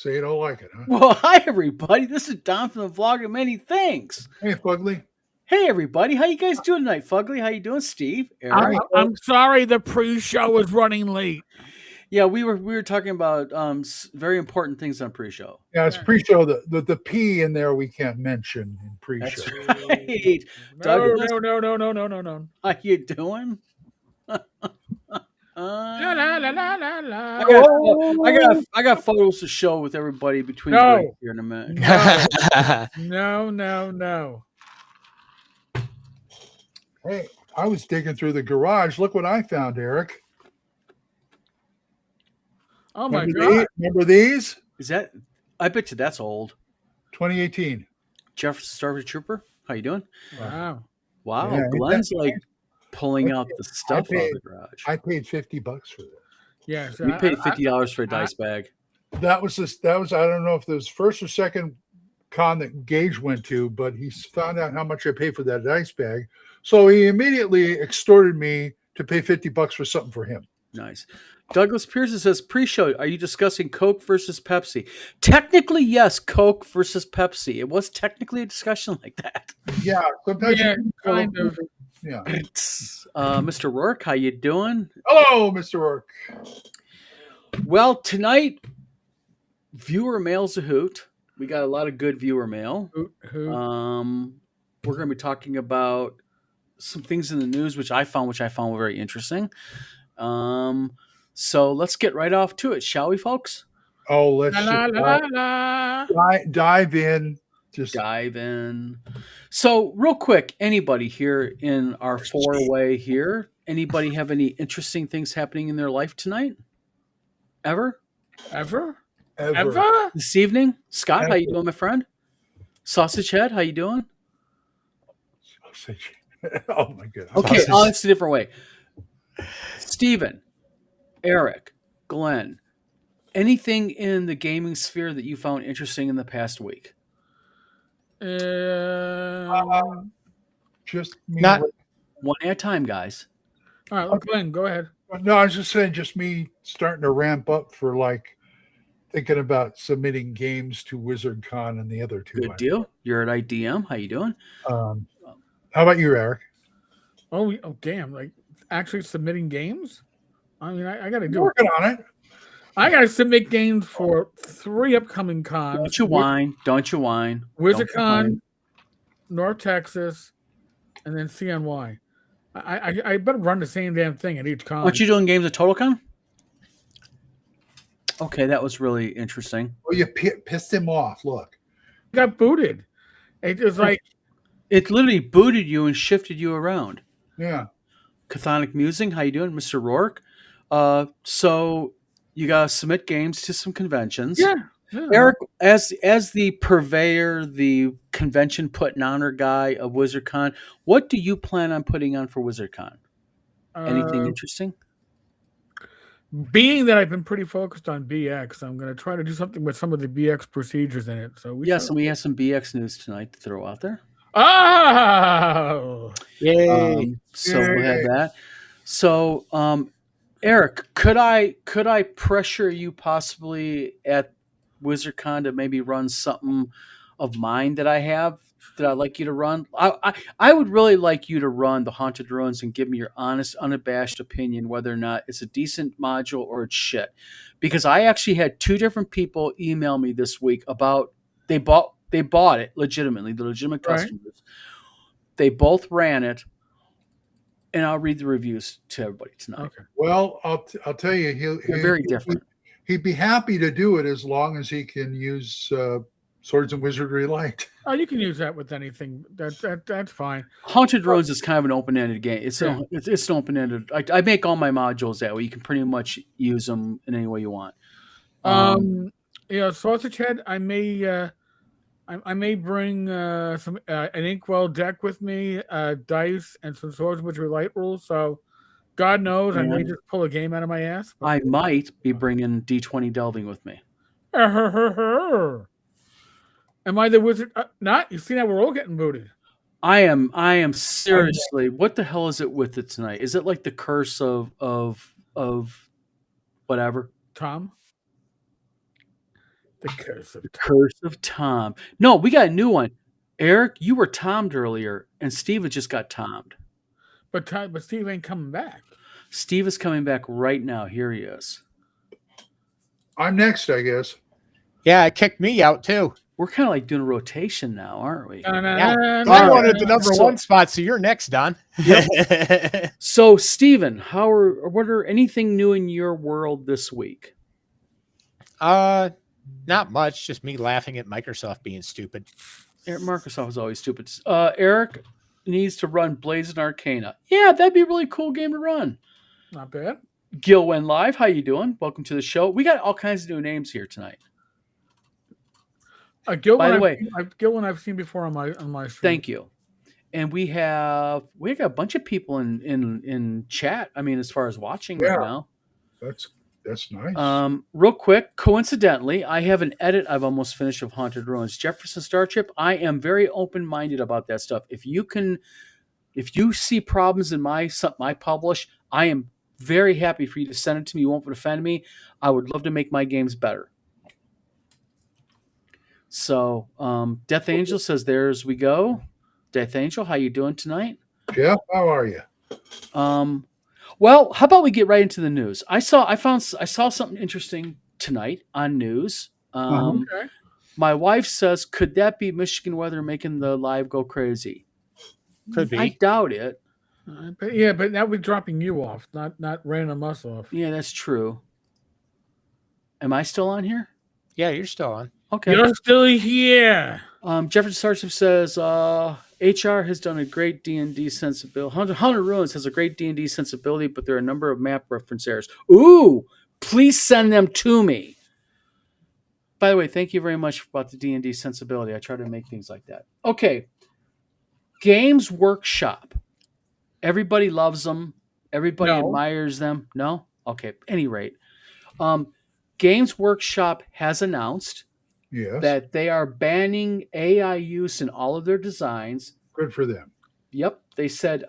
So you don't like it, huh? Well, hi everybody. This is Don from the Vlog of Many Things. Hey, Fugly. Hey everybody, how you guys doing tonight? Fugly, how you doing? Steve, Eric. I'm sorry the pre-show was running late. Yeah, we were talking about very important things on pre-show. Yeah, it's pre-show. The P in there we can't mention in That's pre-show. right. No. How you doing? La, la, la, la, la, la. I got photos to show with everybody between No. break here in a minute. No. Hey, I was digging through the garage. Look what I found, Eric. Oh my Remember God. Remember these? Is that? I bet you that's old. 2018. Jefferson Starship Trooper, how you doing? Wow. Wow, Yeah, Glenn's that- like pulling out the stuff out of paid- the garage. I paid $50 for this. Yes. We paid $50 for a dice bag. That was I don't know if it was first or second con that Gage went to, but he found out how much I paid for that dice bag. So he immediately extorted me to pay $50 for something for him. Nice. Douglas Pearson says, pre-show, are you discussing Coke versus Pepsi? Technically, yes, Coke versus Pepsi. It was technically a discussion like that. Yeah, sometimes Yeah, you kind of. Yeah. Mr. Rourke, how you doing? Hello, Mr. Rourke. Well, tonight, viewer mail's a hoot. We got a lot of good viewer mail. Who? We're going to be talking about some things in the news which I found very interesting. So let's get right off to it, shall we, folks? Oh, let's La, just la, la, la. dive in. Just Dive in. So, real quick, anybody here in our four-way here, anybody have any interesting things happening in their life tonight? Ever? Ever? This evening? Scott, how you Ever. doing, my friend? Sausage Head, how you doing? Oh my goodness. Okay, I'll ask it a different way. Steven, Eric, Glenn, anything in the gaming sphere that you found interesting in the past week? Just me. Not- One at a time, guys. All right, look, Glenn, go ahead. No, I was just saying, just me starting to ramp up for like thinking about submitting games to WizardCon and the other two. Good deal. You're at IDM. How you doing? How about you, Eric? Oh, damn! Like actually submitting games. I mean, I got to You're do it. working on it. I got to submit games for 3 upcoming cons. Don't you whine. Don't you whine. WizardCon, North Texas, and then CNY. I better run the same damn thing at each con. Aren't you doing games at TotalCon? Okay, that was really interesting. Well, you pissed him off. Look. got booted. It was like It literally booted you and shifted you around. Yeah. Chthonic Musing, how you doing, Mr. Rourke? So you gotta submit games to some conventions. yeah. Eric, as the purveyor, the convention putting honor guy of WizardCon, what do you plan on putting on for WizardCon? Anything interesting? Being that I've been pretty focused on BX, I'm going to try to do something with some of the BX procedures in it. So Yes, and we have some BX news tonight to throw out there. Oh, Yay! So we'll have that. So, Eric, could I pressure you possibly at WizardCon to maybe run something of mine that I have that I'd like you to run? I would really like you to run the Haunted Ruins and give me your honest, unabashed opinion whether or not it's a decent module or it's shit. Because I actually had 2 different people email me this week about they bought it legitimately, the legitimate Right. customers. They both ran it, and I'll read the reviews to everybody tonight. okay. Well, I'll tell you, They're very different. He'd be happy to do it as long as he can use Swords and Wizardry Light. Oh, you can use that with anything. That's fine. Haunted Ruins is kind of an open-ended game. It's Yeah. it's an open-ended. I make all my modules that way. You can pretty much use them in any way you want. Sausage Head. I may bring some an Inkwell deck with me, dice, and some Swords with Light rules. So, God knows, I may Yeah. just pull a game out of my ass. I might be bringing D20 delving with me. Am I the wizard? Not. You see now we're all getting booted. I am seriously. What the hell is it with it tonight? Is it like the curse of whatever? Tom. The Curse of Tom. Curse of Tom. No, we got a new one. Eric, you were Tommed earlier, and Steve has just got Tommed. But Steve ain't coming back. Steve is coming back right now. Here he is. I'm next, I guess. Yeah, it kicked me out too. We're kind of like doing a rotation now, aren't we? I All wanted right. the number So- one spot, so you're next, Don. So, Steven, what are anything new in your world this week? Not much. Just me laughing at Microsoft being stupid. Microsoft is always stupid. Eric needs to run Blazing Arcana. Yeah, that'd be a really cool game to run. Not bad. Gil Wen Live, how you doing? Welcome to the show. We got all kinds of new names here tonight. Gilwin I've seen before on my stream. Thank you. And we got a bunch of people in chat. I mean, as far as watching right now. That's nice. Real quick, coincidentally, I have an edit I've almost finished of Haunted Ruins. Jefferson Starship, I am very open-minded about that stuff. If you see problems in my publish, I am very happy for you to send it to me. You won't offend me. I would love to make my games better. So, Death Angel says, "There's we go." Death Angel, how you doing tonight? Jeff, how are you? Well, how about we get right into the news? I saw something interesting tonight on news. Okay. My wife says, "Could that be Michigan weather making the live go crazy?" Could be. I doubt it. But that was dropping you off, not random us off. Yeah, that's true. Am I still on here? Yeah, you're still on. Okay. You're still here. Jefferson Starship says, HR has done a great D&D sensibility. Haunted Ruins has a great D&D sensibility, but there are a number of map reference errors. Ooh, please send them to me. By the way, thank you very much about the D&D sensibility. I try to make things like that. Okay. Games Workshop. Everybody loves them. Everybody admires them. No? Okay. At any rate, Games Workshop has announced that they are banning AI use in all of their designs. Good for them. Yep. They said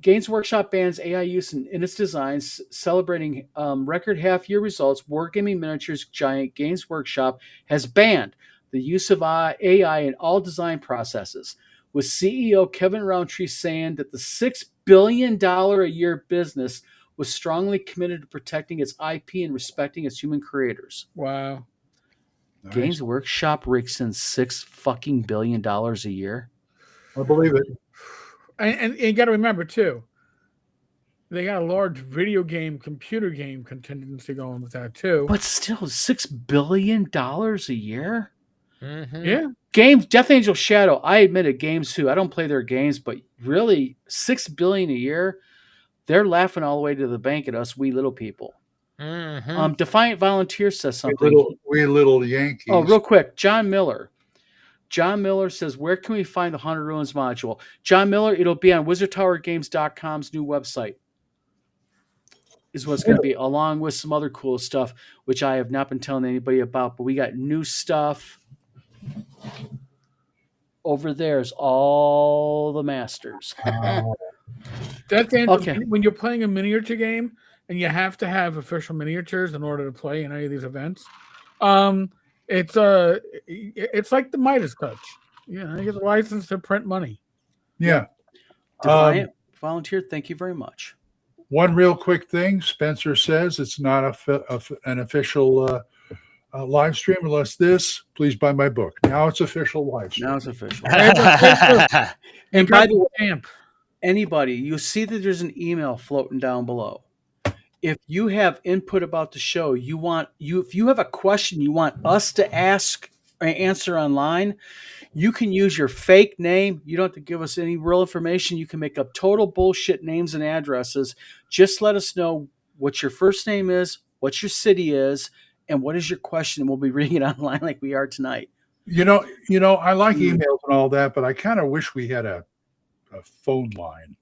Games Workshop bans AI use in its designs, celebrating record half-year results. Wargaming Miniatures giant Games Workshop has banned the use of AI in all design processes, with CEO Kevin Roundtree saying that the $6 billion a year business was strongly committed to protecting its IP and respecting its human creators. Wow. Nice. Games Workshop rakes in $6 billion a year. I believe it. And you got to remember too, they got a large computer game contingency going with that too. But still, $6 billion a year? Mm-hmm. Yeah. Games, Death Angel Shadow, I admit it, games too. I don't play their games, but really, $6 billion a year, they're laughing all the way to the bank at us, we little people. Mm-hmm. Defiant Volunteer says something. We little Yankees. Oh, real quick, John Miller. John Miller says, where can we find the Haunted Ruins module? John Miller, it'll be on WizardTowerGames.com's new website. Is what's going to be, along with some other cool stuff, which I have not been telling anybody about. But we got new stuff. Over there's all the masters. That's Okay. When you're playing a miniature game and you have to have official miniatures in order to play in any of these events, it's like the Midas touch. You get the license to print money. Yeah. Defiant Volunteer, thank you very much. One real quick thing. Spencer says it's not an official live stream unless please buy my book. Now it's official live stream. Now it's official. And by the way, stamp. anybody, you see that there's an email floating down below. If you have input about the show, if you have a question you want us to ask or answer online, you can use your fake name. You don't have to give us any real information. You can make up total bullshit names and addresses. Just let us know what your first name is, what your city is, and what is your question, and we'll be reading it online like we are tonight. You know, I like emails and all that, but I kind of wish we had a phone line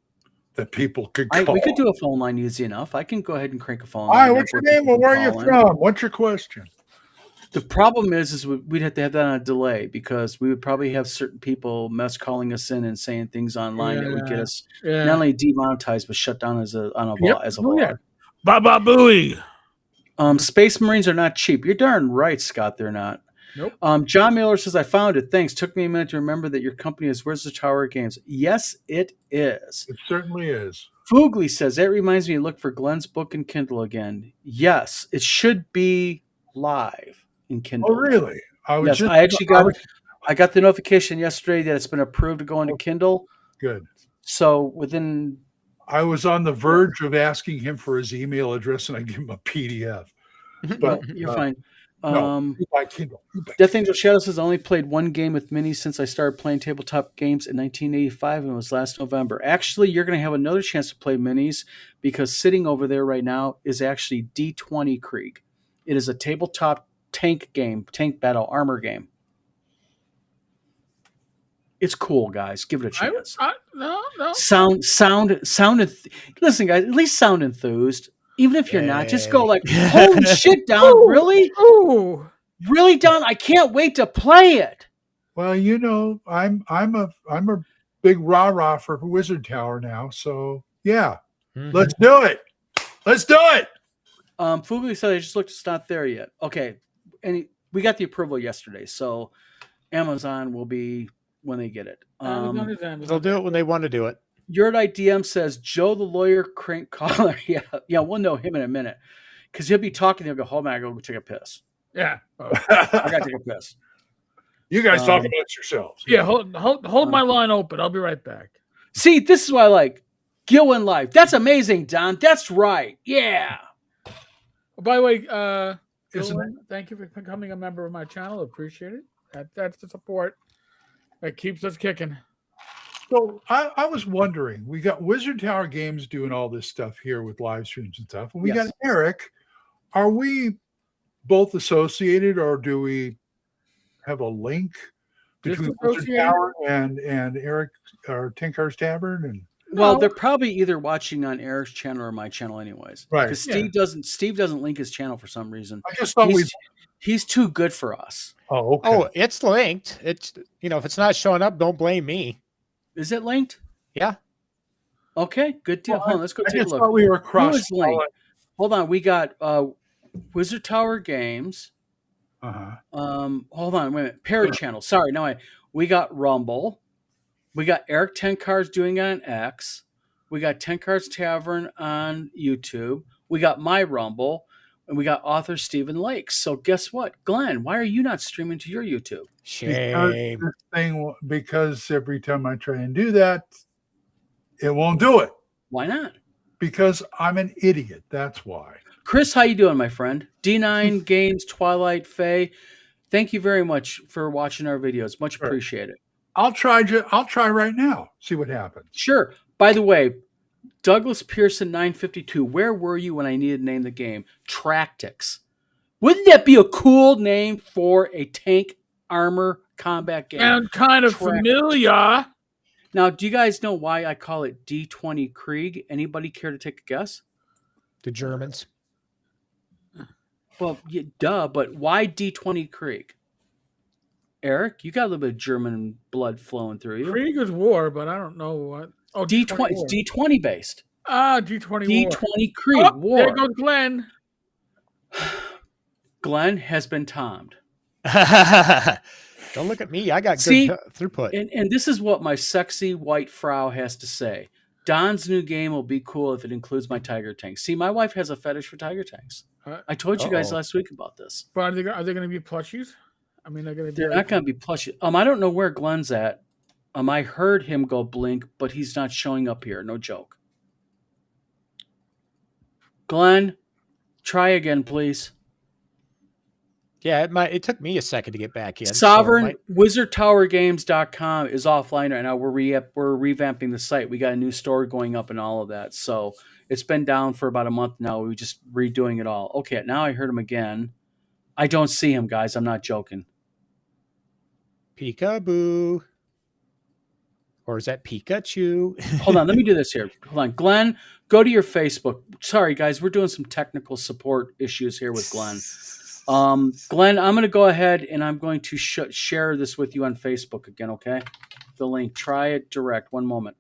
that people could call. We could do a phone line easy enough. I can go ahead and crank a phone Hi, line. what's your name? Well, where are you from? What's your question? The problem is we'd have to have that on a delay because we would probably have certain people calling us in and saying things online that would get us not only demonetized but shut down as a vlog. Yeah. Baba Booey. Space Marines are not cheap. You're darn right, Scott. They're not. Nope. John Miller says, I found it. Thanks. Took me a minute to remember that your company is Wizard Tower Games. Yes, it is. It certainly is. Foogly says, that reminds me to look for Glenn's book in Kindle again. Yes, it should be live in Kindle. Oh, really? Yes, I got the notification yesterday that it's been approved to go into Kindle. Good. So within... I was on the verge of asking him for his email address, and I give him a PDF. But You're fine. No, you buy Kindle. Death Angel Shadow says, I only played one game with minis since I started playing tabletop games in 1985, and it was last November. Actually, you're going to have another chance to play minis because sitting over there right now is actually D20 Krieg. It is a tabletop tank game, tank battle armor game. It's cool, guys. Give it a chance. No. Listen, guys, at least sound enthused. Even if you're not, just go like, Yay. holy shit, Don, Ooh, really? Ooh. Really, Don? I can't wait to play it. Well, you know, I'm a big rah-rah for Wizard Tower now. So yeah, let's do it. Let's do it. Fugly said, I just looked, it's not there yet. Okay. And we got the approval yesterday, so Amazon will be when they get it. They'll do it when they want to do it. Your DM says Joe the lawyer crank caller. Yeah, we'll know him in a minute because he'll be talking. He'll go, "Hold on, I go take a piss. Yeah. I gotta take a piss." You guys talk about yourselves. Yeah. Hold my line open. I'll be right back. See, this is what I like. Gilwin Life. That's amazing, Don. That's right. Yeah. By the way, Isn't Dylan, thank you for becoming a member of my channel. Appreciate it. That's the support that keeps us kicking. So I was wondering, we got Wizard Tower Games doing all this stuff here with live streams and stuff, and we Yes. got Eric. Are we both associated, or do we have a link between Wizard Disassociated? Tower and Eric or Tinkar's Tavern? And Well, No. they're probably either watching on Eric's channel or my channel, anyways. Right. Because Yeah. Steve doesn't link his channel for some reason. I just thought we. He's too good for us. Oh, okay. Oh, it's linked. It's if it's not showing up, don't blame me. Is it linked? Yeah. Okay, good deal. Well, Hold on, let's go I take a just look. thought we were Who cross. is linked? Hold on, we got Wizard Tower Games. Uh-huh. Hold on, wait a minute. Parent channel. Sorry, no, we got Rumble. We got Eric Tenkar's doing it on X. We got Tenkar's Tavern on YouTube. We got my Rumble. And we got author Stephen Lakes. So guess what? Glenn, why are you not streaming to your YouTube? Shame. Because every time I try and do that, it won't do it. Why not? Because I'm an idiot. That's why. Chris, how you doing, my friend? D9 Games, Twilight, Faye. Thank you very much for watching our videos. Much Sure. appreciated. I'll try right now. See what happens. Sure. By the way, Douglas Pearson 952, where were you when I needed to name the game? Tractics. Wouldn't that be a cool name for a tank armor combat game? And kind of Track. familiar. Now, do you guys know why I call it D20 Krieg? Anybody care to take a guess? The Germans. Well, yeah, duh, but why D20 Krieg? Eric, you got a little bit of German blood flowing through you. Krieg is war, but I don't know what. Oh, D20, it's war. D20 based. D20 war. D20 Krieg, Oh, war. there goes Glenn. Glenn has been tommed. Don't look at me. I got See, good throughput. And this is what my sexy white frau has to say. Don's new game will be cool if it includes my tiger tanks. See, my wife has a fetish for tiger tanks. I told you guys Uh-oh. last week about this. But are they going to be plushies? I mean, they're going to be. They're not going to be plush. I don't know where Glenn's at. I heard him go blink, but he's not showing up here. No joke. Glenn, try again, please. Yeah, it took me a second to get back in. Sovereign WizardTowerGames.com is offline right now. We're revamping the site. We got a new store going up and all of that. So it's been down for about a month now. We're just redoing it all. Okay, now I heard him again. I don't see him, guys. I'm not joking. Peekaboo. Or is that Pikachu? Hold on, let me do this here. Hold on. Glenn, go to your Facebook. Sorry, guys, we're doing some technical support issues here with Glenn. Glenn, I'm going to go ahead and I'm going to share this with you on Facebook again, okay? The link. Try it direct. One moment.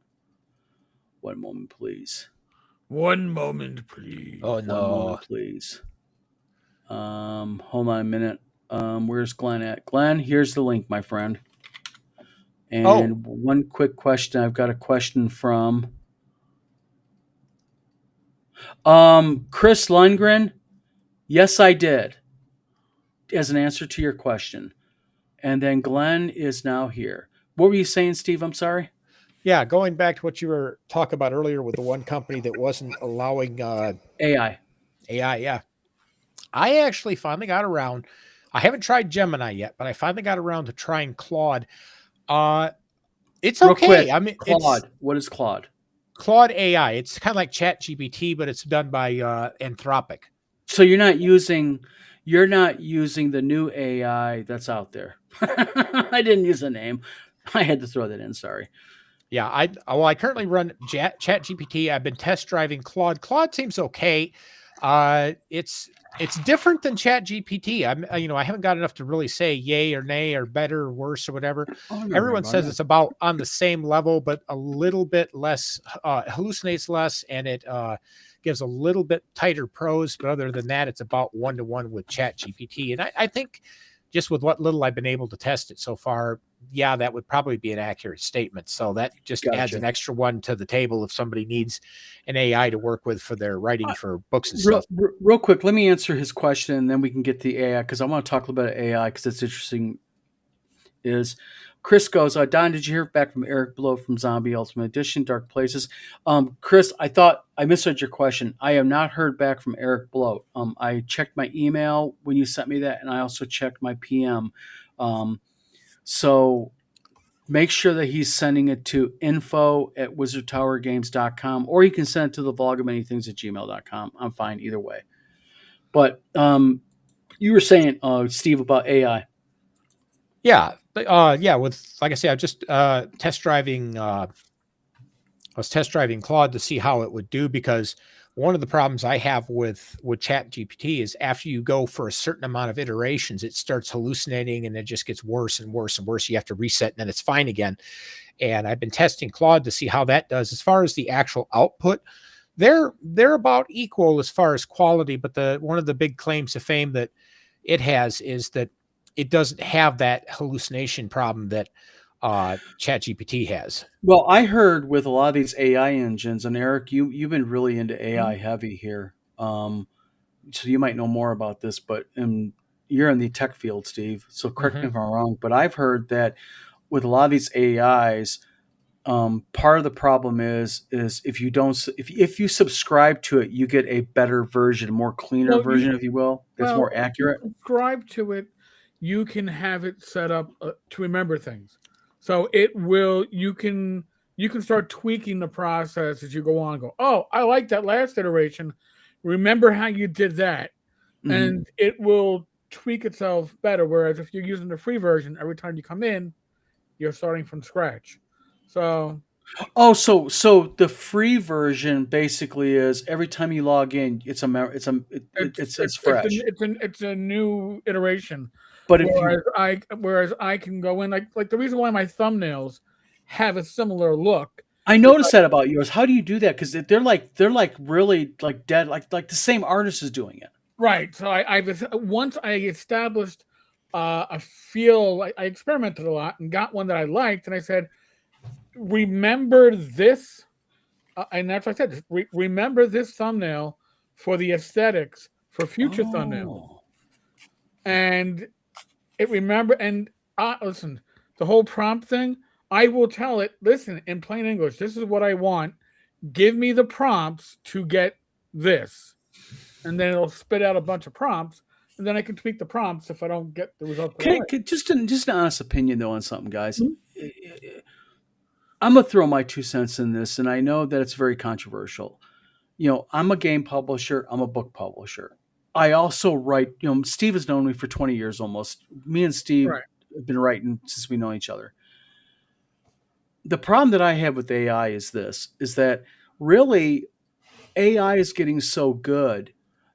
One moment, please. One moment, please. Oh, One no. moment, please. Hold on a minute. Where's Glenn at? Glenn, here's the link, my friend. And Oh. one quick question. I've got a question from Chris Lundgren. Yes, I did. As an answer to your question. And then Glenn is now here. What were you saying, Steve? I'm sorry. Yeah, going back to what you were talking about earlier with the one company that wasn't allowing AI. AI. Yeah, I actually finally got around. I haven't tried Gemini yet, but I finally got around to trying Claude. It's Real okay. quick, I mean, Claude. What is Claude? Claude AI. It's kind of like ChatGPT, but it's done by Anthropic. So you're not using the new AI that's out there. I didn't use the name. I had to throw that in. Sorry. Yeah, I currently run ChatGPT. I've been test driving Claude. Claude seems okay. It's different than ChatGPT. I haven't got enough to really say yay or nay or better or worse or whatever. Everyone says it's about on the same level, but a little bit less, hallucinates less, and it gives a little bit tighter prose. But other than that, it's about 1-to-1 with ChatGPT. And I think just with what little I've been able to test it so far, yeah, that would probably be an accurate statement. So that just adds an extra one to the table if somebody needs an AI to work with for their writing for books and stuff. Real quick, let me answer his question, and then we can get the AI, because I want to talk a little bit about AI because it's interesting. Is Chris goes, Don, did you hear back from Eric Blow from Zombie Ultimate Edition, Dark Places? Chris, I thought I misheard your question. I have not heard back from Eric Blow. I checked my email when you sent me that, and I also checked my PM. So make sure that he's sending it to info@wizardtowergames.com, or you can send it to the vlog of many things at gmail.com. I'm fine either way. But you were saying, Steve, about AI. Yeah. With, like I say, I just test driving. I was test driving Claude to see how it would do, because one of the problems I have with ChatGPT is after you go for a certain amount of iterations, it starts hallucinating and it just gets worse and worse and worse. You have to reset and then it's fine again. And I've been testing Claude to see how that does. As far as the actual output, they're about equal as far as quality, but one of the big claims to fame that it has is that it doesn't have that hallucination problem that ChatGPT has. Well, I heard with a lot of these AI engines, and Eric, you've been really into AI heavy here, so you might know more about this. But you're in the tech field, Steve. So correct me if I'm wrong, but I've heard that with a lot of these AIs, part of the problem is if you subscribe to it, you get a better version, more cleaner version, if you will, that's more accurate. If you subscribe to it, you can have it set up to remember things. So you can start tweaking the process as you go on. Go, oh, I like that last iteration. Remember how you did that, and it will tweak itself better. Whereas if you're using the free version, every time you come in, you're starting from scratch. So the free version basically is every time you log in, it's fresh. It's a new iteration. But whereas I can go in like the reason why my thumbnails have a similar look. I noticed that about yours. How do you do that? Because they're like really like dead, like the same artist is doing it. Right. So once I established a feel, I experimented a lot and got one that I liked, and I said, remember this, and that's what I said. Remember this thumbnail for the aesthetics for future thumbnails, and it listen, the whole prompt thing. I will tell it, listen, in plain English, this is what I want. Give me the prompts to get this, and then it'll spit out a bunch of prompts, and then I can tweak the prompts if I don't get the result. Just an honest opinion though on something, guys. I'm gonna throw my 2 cents in this, and I know that it's very controversial. I'm a game publisher. I'm a book publisher. I also write. Steve has known me for 20 years almost. Me and Steve have been writing since we know each other. The problem that I have with AI is that really AI is getting so good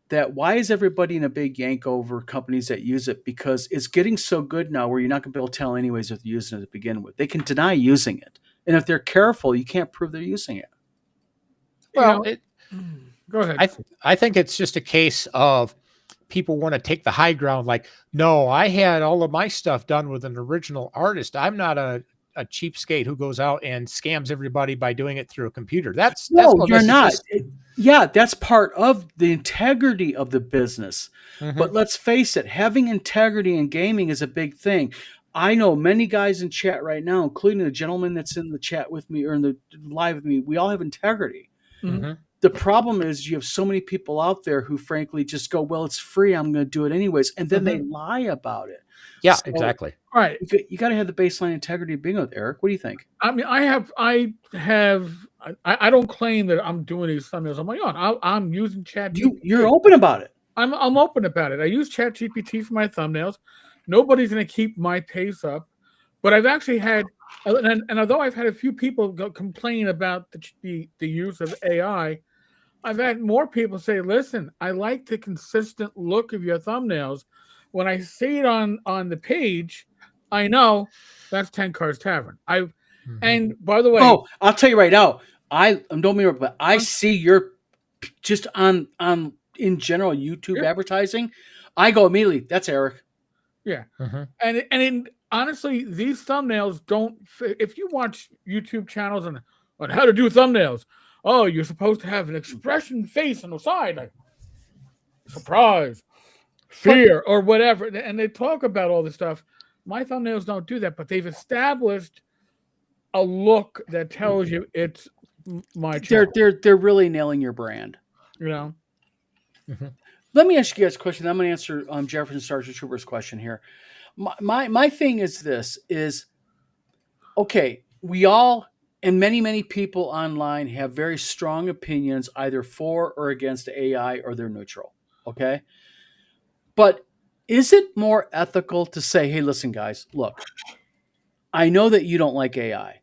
that why is everybody in a big yank over companies that use it? Because it's getting so good now where you're not going to be able to tell anyways if they're using it to begin with. They can deny using it. And if they're careful, you can't prove they're using it. Well, go ahead. I think it's just a case of people want to take the high ground. Like, no, I had all of my stuff done with an original artist. I'm not a cheapskate who goes out and scams everybody by doing it through a computer. That's No, well, you're this is not. just- Yeah, that's part of the integrity of the business. Mhm. But let's face it, having integrity in gaming is a big thing. I know many guys in chat right now, including the gentleman that's in the chat with me or in the live with me. We all have integrity. Mhm. The problem is you have so many people out there who frankly just go, well, it's free, I'm going to do it anyways. And then they lie about it. Yeah, So- exactly. All right. You got to have the baseline integrity of being with Eric. What do you think? I mean, I don't claim that I'm doing these thumbnails on my own. I'm using ChatGPT. You're open about it. I'm open about it. I use ChatGPT for my thumbnails. Nobody's going to keep my pace up, but I've actually had, and although I've had a few people complain about the use of AI, I've had more people say, "Listen, I like the consistent look of your thumbnails. When I see it on the page, I know that's 10 Cars Tavern." Mhm. And by the way, Oh, I'll tell you right now. Don't mean, but I see your just on in general YouTube Yeah. advertising. I go immediately. That's Eric. Mhm. and honestly, these thumbnails don't. If you watch YouTube channels on how to do thumbnails, oh, you're supposed to have an expression face on the side, like surprise, fear, or whatever, and they talk about all this stuff. My thumbnails don't do that, but they've established a look that tells you it's my channel. They're really nailing your brand. You know, Let me ask you guys a question. I'm going to answer Jefferson Sergeant Trooper's question here. My thing is this: okay, we all and many people online have very strong opinions either for or against AI, or they're neutral. Okay, but is it more ethical to say, "Hey, listen, guys, look, I know that you don't like AI,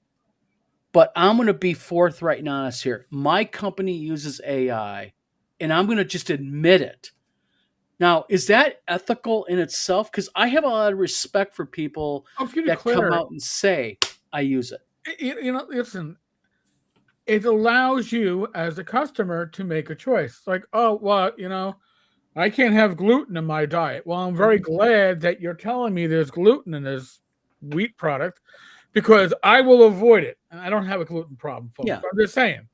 but I'm going to be forthright and honest here. My company uses AI, and I'm going to just admit it." Now, is that ethical in itself? Because I have a lot of respect for people oh, for you to that come clear, out and say, I use it. you know, listen, it allows you as a customer to make a choice. Like, oh, well, you know, I can't have gluten in my diet. Well, I'm very glad that you're telling me there's gluten in this wheat product because I will avoid it. And I don't have a gluten problem, folks. Yeah. I'm just saying.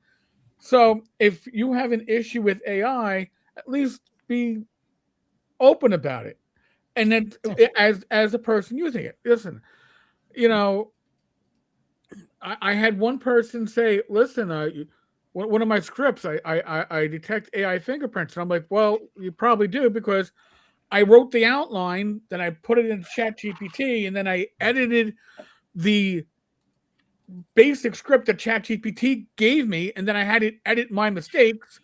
So if you have an issue with AI, at least be open about it. And then as a person using it, listen, you know, I had one person say, listen, one of my scripts, I detect AI fingerprints. And I'm like, well, you probably do because I wrote the outline, then I put it in ChatGPT, and then I edited the basic script that ChatGPT gave me, and then I had it edit my mistakes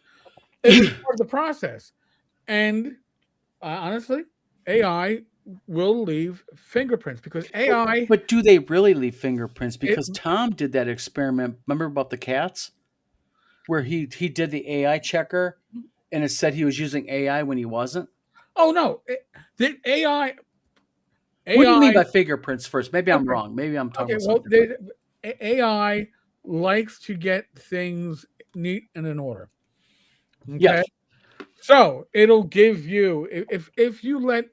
as part of the process. And honestly, AI will leave fingerprints because AI. But do they really leave fingerprints? Because Tom did that experiment. Remember about the cats? Where he did the AI checker and it said he was using AI when he wasn't? Oh, no. The AI. What do you mean by fingerprints first? Maybe I'm Okay. wrong. Maybe I'm talking Okay, about well, something. AI likes to get things neat and in order. Okay? Yes. So it'll give you if you let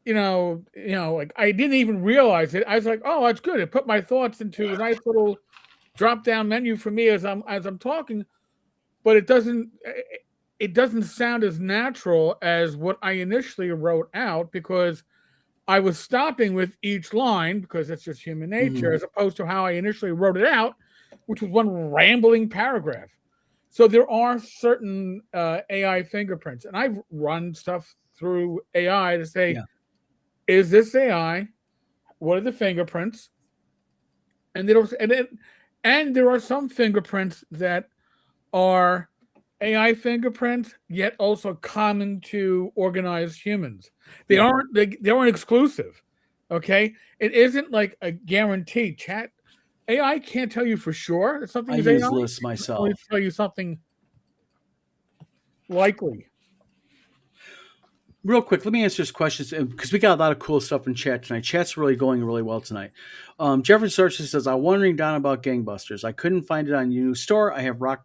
like I didn't even realize it. I was like, oh, that's good. It put my thoughts into a nice little drop down menu for me as I'm talking, but it doesn't sound as natural as what I initially wrote out because I was stopping with each line because that's just human nature, as opposed to how I initially wrote it out, which was one rambling paragraph. So there are certain AI fingerprints, and I've run stuff through AI to say, is this AI? What are the fingerprints? And there are some fingerprints that are AI fingerprints, yet also common to organized humans. They aren't exclusive. Okay, it isn't like a guarantee. Chat AI can't tell you for sure that something I is use AI. lists myself. Only tell you something likely. Real quick, let me answer this question because we got a lot of cool stuff in chat tonight. Chat's really going really well tonight. Jeffrey Searcher says, I'm wondering down about Gangbusters. I couldn't find it on your store. I have Rock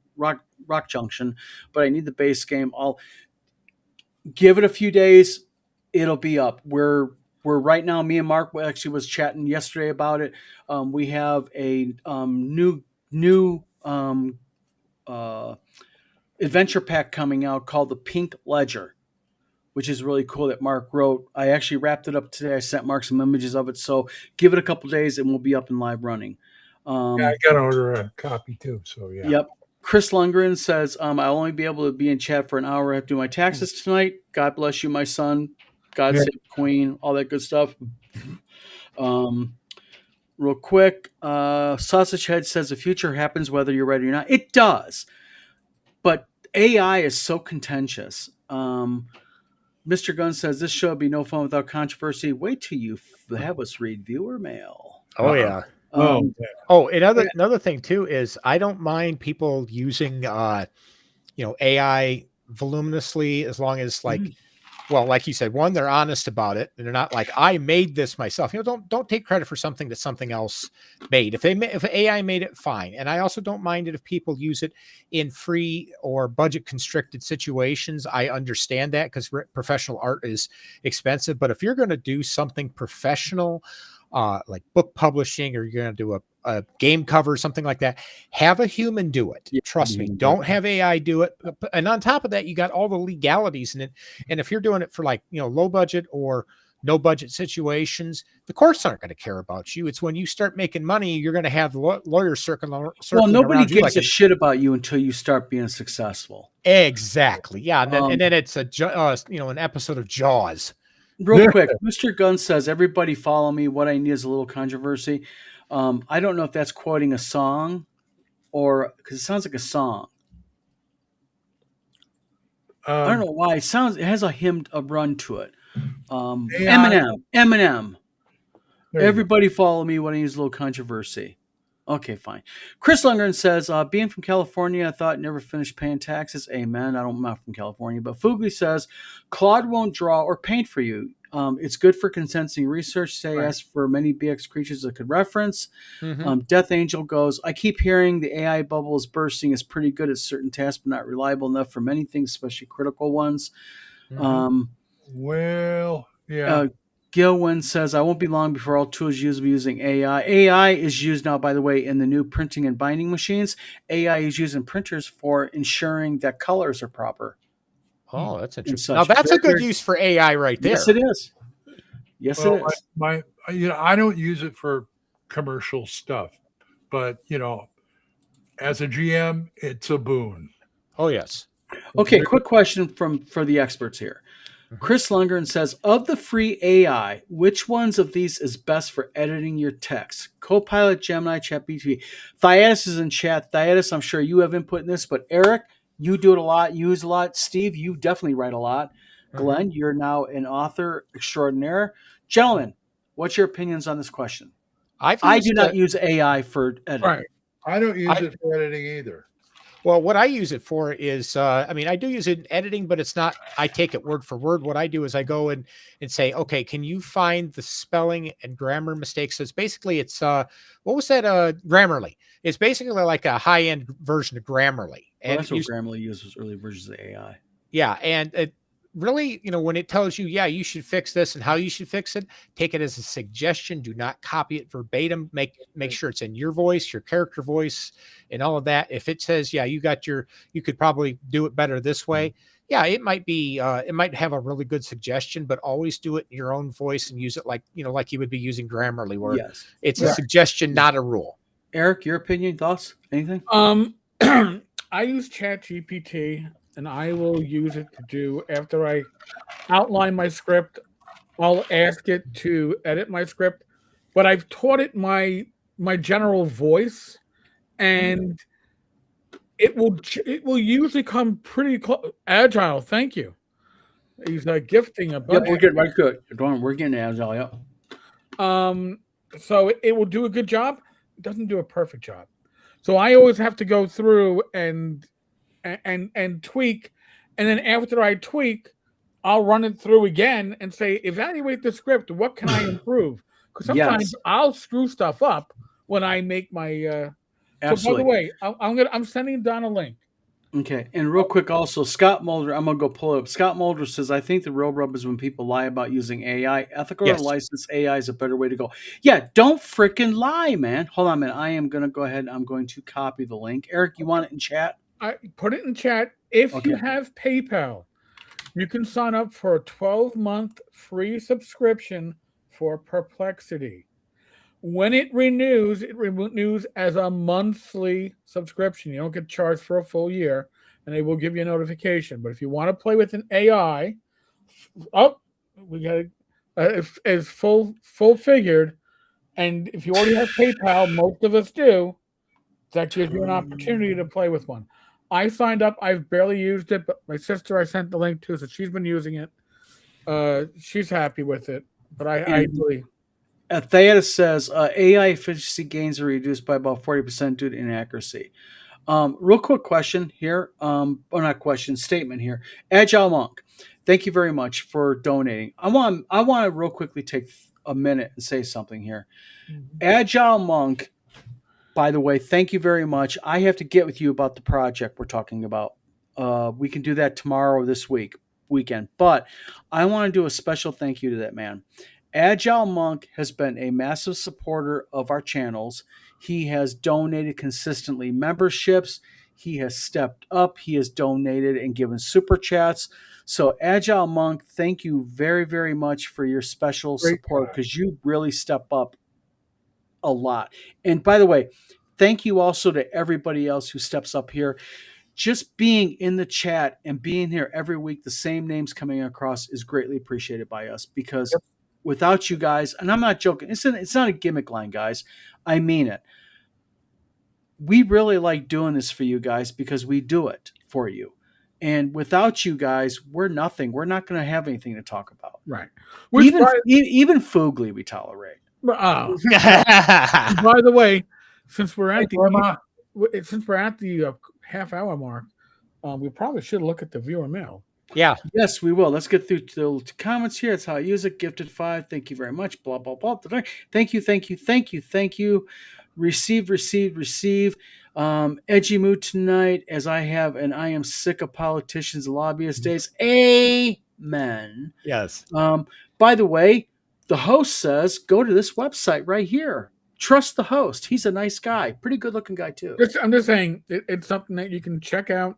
Junction, but I need the base game. give it a few days, it'll be up. We're right now. Me and Mark actually was chatting yesterday about it. We have a new adventure pack coming out called the Pink Ledger, which is really cool that Mark wrote. I actually wrapped it up today. I sent Mark some images of it. So give it a couple days and we'll be up and live running. Yeah, I got to order a copy too. So yeah. Yep. Chris Lundgren says, I'll only be able to be in chat for an hour. I have to do my taxes tonight. God bless you, my son. God save the Queen, all that good stuff. Real quick, Sausage Head says the future happens whether you're ready or not. It does. But AI is so contentious. Mr. Gunn says this show would be no fun without controversy. Wait till you have us read viewer mail. Oh, yeah. Another thing too is I don't mind people using AI voluminously as long as like you said, one, they're honest about it and they're not like, I made this myself. Don't take credit for something that something else made. If AI made it, fine. And I also don't mind it if people use it in free or budget constricted situations. I understand that because professional art is expensive. But if you're going to do something professional, like book publishing, or you're going to do a game cover, something like that, have a human do it. Yeah, Trust me. Don't have AI do it. And on top of that, you got all the legalities in it. And if you're doing it for low budget or no budget situations, the courts aren't going to care about you. It's when you start making money, you're going to have lawyers circling well, nobody around gives a shit about you until you start being successful. Exactly. Yeah. And then it's an episode of Jaws. Real quick, Mr. Gunn says, everybody follow me. What I need is a little controversy. I don't know if that's quoting a song or because it sounds like a song. I don't know why. It has a run to it. Eminem. Everybody follow me when I use a little controversy. Okay, fine. Chris Lundgren says, being from California, I thought never finished paying taxes. Amen. I'm not from California. But Fugly says, Claude won't draw or paint for you. It's good for consenting research. Say yes for many BX creatures that could reference. Mm-hmm. Death Angel goes, I keep hearing the AI bubble is bursting. Is pretty good at certain tasks, but not reliable enough for many things, especially critical ones. Mm-hmm. Well, yeah. Gil Wynn says, I won't be long before all tools used will be using AI. AI is used now, by the way, in the new printing and binding machines. AI is used in printers for ensuring that colors are proper. Oh, that's interesting. Now, that's a good use for AI right there. Yes, it is. Yes, it is. I don't use it for commercial stuff, but, as a GM, it's a boon. Oh, yes. Okay, quick question for the experts here. Chris Lundgren says, of the free AI, which ones of these is best for editing your text? Copilot, Gemini, ChatGPT. Thyatis is in chat. Thyatis, I'm sure you have input in this, but Eric, you do it a lot, you use a lot. Steve, you definitely write a lot. Glenn, you're now an author extraordinaire. Gentlemen, what's your opinions on this question? I do not use AI for editing. Right. I don't use it for editing either. Well, what I use it for is, I do use it in editing, but it's not, I take it word for word. What I do is I go in and say, okay, can you find the spelling and grammar mistakes? So it's basically, what was that? Grammarly. It's basically like a high-end version of Grammarly. And that's what Grammarly uses early versions of AI. Yeah. And it really, when it tells you, yeah, you should fix this and how you should fix it, take it as a suggestion. Do not copy it verbatim. Make sure it's in your voice, your character voice, and all of that. If it says, yeah, you could probably do it better this way. Yeah, it might be, it might have a really good suggestion, but always do it in your own voice and use it like you would be using Grammarly, where it's a suggestion, not a rule. Eric, your opinion, thoughts, anything? I use ChatGPT. And I will use it to do, after I outline my script, I'll ask it to edit my script. But I've taught it my general voice, and it will usually come pretty agile. Thank you. He's gifting a bunch. Yep, we're getting right good. We're getting agile. Yep. So it will do a good job. It doesn't do a perfect job. So I always have to go through and tweak, and then after I tweak, I'll run it through again and say, evaluate the script. What can I improve? Because sometimes I'll screw stuff up when I make my. Absolutely. So by the way, I'm sending Don a link. Okay, and real quick, also Scott Mulder. I'm gonna go pull it up. Scott Mulder says, "I think the real rub is when people lie about using AI. Ethical or Yes. licensed AI is a better way to go." Yeah, don't freaking lie, man. Hold on a minute. I am gonna go ahead. I'm going to copy the link. Eric, you want it in chat? I put it in chat. If you Okay. have PayPal, you can sign up for a 12-month free subscription for Perplexity. When it renews as a monthly subscription. You don't get charged for a full year, and they will give you a notification. But if you want to play with an AI, we got is full figured. And if you already have PayPal, most of us do. That gives you an opportunity to play with one. I signed up. I've barely used it, but my sister I sent the link to, so she's been using it. She's happy with it. But I really. Theatus says AI efficiency gains are reduced by about 40% due to inaccuracy. Real quick question here, or not question, statement here. Agile Monk, thank you very much for donating. I want to real quickly take a minute and say something here. Agile Monk, by the way, thank you very much. I have to get with you about the project we're talking about. We can do that tomorrow or this weekend. But I want to do a special thank you to that man. Agile Monk has been a massive supporter of our channels. He has donated consistently memberships. He has stepped up. He has donated and given super chats. So Agile Monk, thank you very, very much for your special support, because you really step up a lot. And by the way, thank you also to everybody else who steps up here. Just being in the chat and being here every week, the same names coming across, is greatly appreciated by us, because without you guys, and I'm not joking, it's not a gimmick line, guys. I mean it. We really like doing this for you guys because we do it for you. And without you guys, we're nothing. We're not going to have anything to talk about. Right. Even Foogly we tolerate. By the way, since we're at the half hour mark, we probably should look at the viewer mail. Yeah. Yes, we will. Let's get through to the comments here. That's how I use it. Gifted 5. Thank you very much. Blah, blah, blah. Thank you. Receive. Edgy mood tonight, as I have, and I am sick of politicians and lobbyist days. Amen. Yes. By the way, the host says, go to this website right here. Trust the host. He's a nice guy. Pretty good looking guy, too. I'm just saying, it's something that you can check out.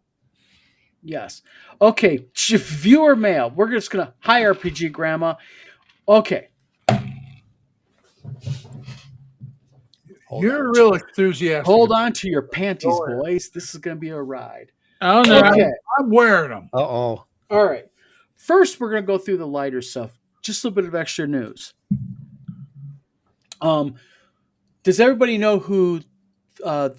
Yes. Okay. Viewer mail. We're just going to hi RPG Grandma. Okay. You're real enthusiastic. Hold on to your panties, boys. This is going to be a ride. Oh, no. Okay. I'm wearing them. Uh-oh. All right. First, we're going to go through the lighter stuff. Just a little bit of extra news. Does everybody know who the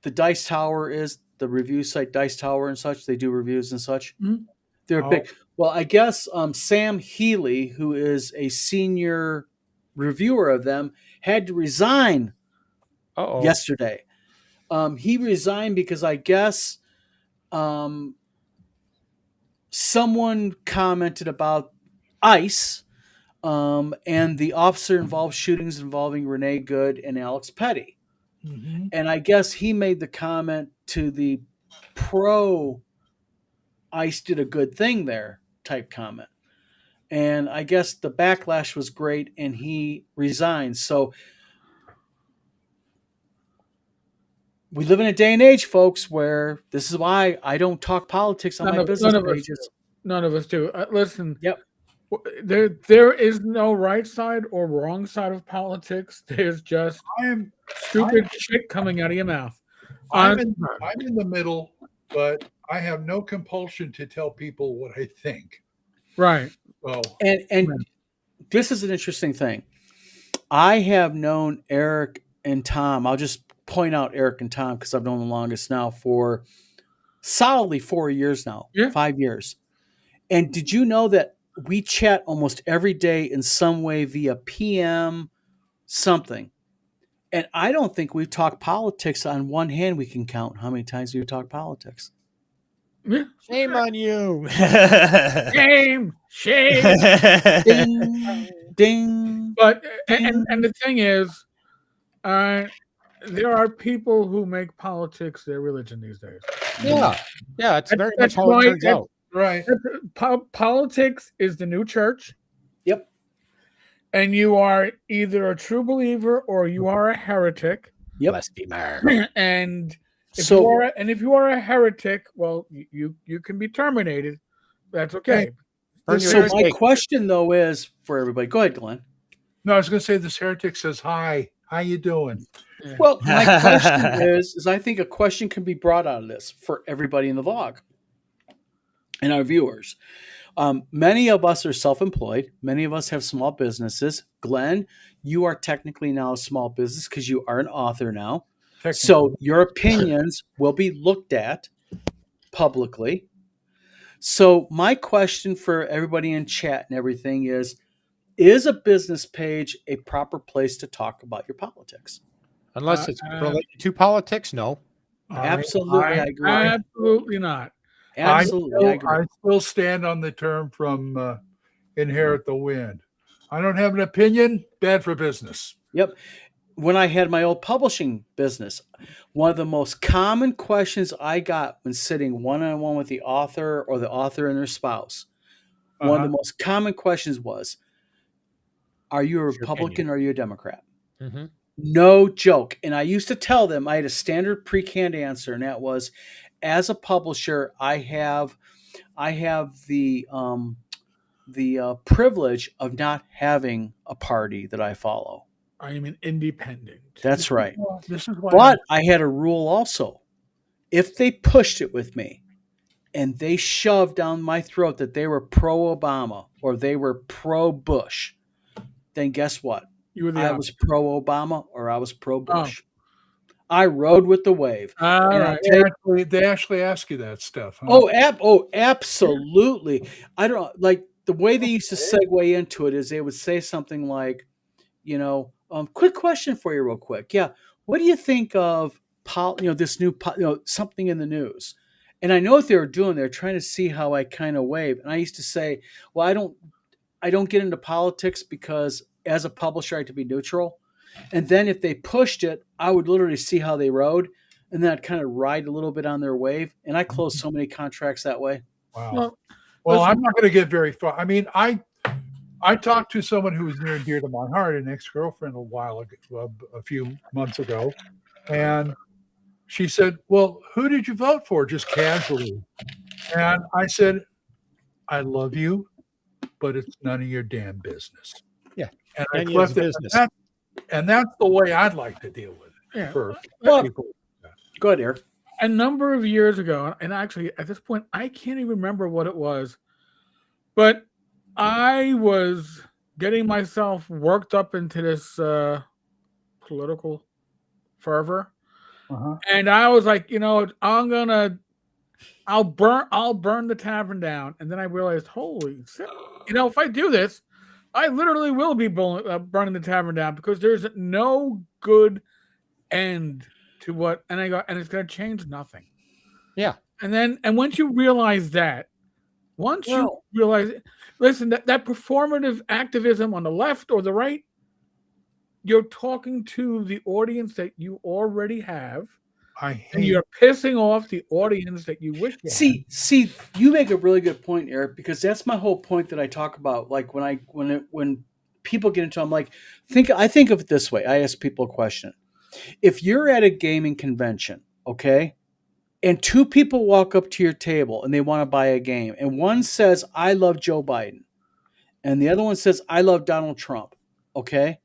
Dice Tower is? The review site Dice Tower and such. They do reviews and such. Mm-hmm. They're big. Well, I guess Sam Healy, who is a senior reviewer of them, had to resign yesterday. He resigned because I guess someone commented about ICE and the officer-involved shootings involving Renee Good and Alex Petty. Mm-hmm. And I guess he made the comment to the pro ICE did a good thing there type comment. And I guess the backlash was great and he resigned. So we live in a day and age, folks, where this is why I don't talk politics on my business pages. None of us do. Listen. Yep. There is no right side or wrong side of politics. There's just stupid shit coming out of your mouth. I'm in the middle, but I have no compulsion to tell people what I think. Right. So, and this is an interesting thing. I have known Eric and Tom. I'll just point out Eric and Tom because I've known them longest now for solidly 4 years now, 5 years. And did you know that we chat almost every day in some way via PM something? And I don't think we've talked politics on one hand. We can count how many times we've talked politics. Yeah. Shame on you. Shame. Ding, ding. But and the thing is, there are people who make politics their religion these days. Yeah, yeah, it's very much That's how it why turns it's- out. Right. Politics is the new church, Yep. and you are either a true believer or you are a heretic. Yep. Blasphemer. And if So- you are a heretic, well, you can be terminated. That's okay. Burn This your So heretic- my question though is for everybody. Go ahead, Glenn. No, I was going to say this heretic says, "Hi, how you doing?" Well, my question is I think a question can be brought out of this for everybody in the vlog and our viewers. Many of us are self-employed. Many of us have small businesses. Glenn, you are technically now a small business because you are an author now. So your opinions will be looked at publicly. So my question for everybody in chat and everything is a business page a proper place to talk about your politics? Unless it's related to politics, no. Absolutely, I agree. Absolutely not. Absolutely, I agree. I still stand on the term from Inherit the Wind. I don't have an opinion. Bad for business. Yep. When I had my old publishing business, one of the most common questions I got when sitting one-on-one with the author or the author and their spouse, one of the most common questions was, are you a What's your Republican or are you a Democrat? Mm-hmm. No joke. And I used to tell them, I had a standard pre-canned answer, and that was, as a publisher, I have the privilege of not having a party that I follow. I am an independent. That's right. This is why. But I had a rule also. If they pushed it with me and they shoved down my throat that they were pro-Obama or they were pro-Bush, then guess what? You were the I was pro-Obama or I was pro-Bush. I rode with the wave. All And right. They actually ask you that stuff. Huh? Absolutely. I don't like the way they used to segue into it is they would say something like, quick question for you real quick. Yeah. What do you think of this new something in the news? And I know what they were doing. They're trying to see how I kind of wave. And I used to say, well, I don't get into politics because as a publisher, I have to be neutral. And then if they pushed it, I would literally see how they rode, and then I'd kind of ride a little bit on their wave. And I closed so many contracts that way. Wow. Well, Well, I'm not going to get very far. I mean, I talked to someone who was near and dear to my heart, an ex-girlfriend, a few months ago, and she said, "Well, who did you vote for?" Just casually, and I said, "I love you, but it's none of your damn business." Yeah, and none I of your left it at business. that. And that's the way I'd like to deal with it. Yeah. For Well, people. Go ahead, Eric. a number of years ago, and actually at this point, I can't even remember what it was, but I was getting myself worked up into this political fervor, Uh-huh. and I was like, I'll burn the tavern down, and then I realized, holy shit, if I do this, I literally will be burning the tavern down because there's no good end to what, and it's going to change nothing. Yeah. And once you realize that, listen, that performative activism on the left or the right, you're talking to the audience that you already have, I and hate you're pissing off the audience that you wish you had. See, you make a really good point, Eric, because that's my whole point that I talk about. Like when people get into, I'm like, I think of it this way. I ask people a question. If you're at a gaming convention, okay, and two people walk up to your table and they want to buy a game, and one says, I love Joe Biden, and the other one says, I love Donald Trump, okay,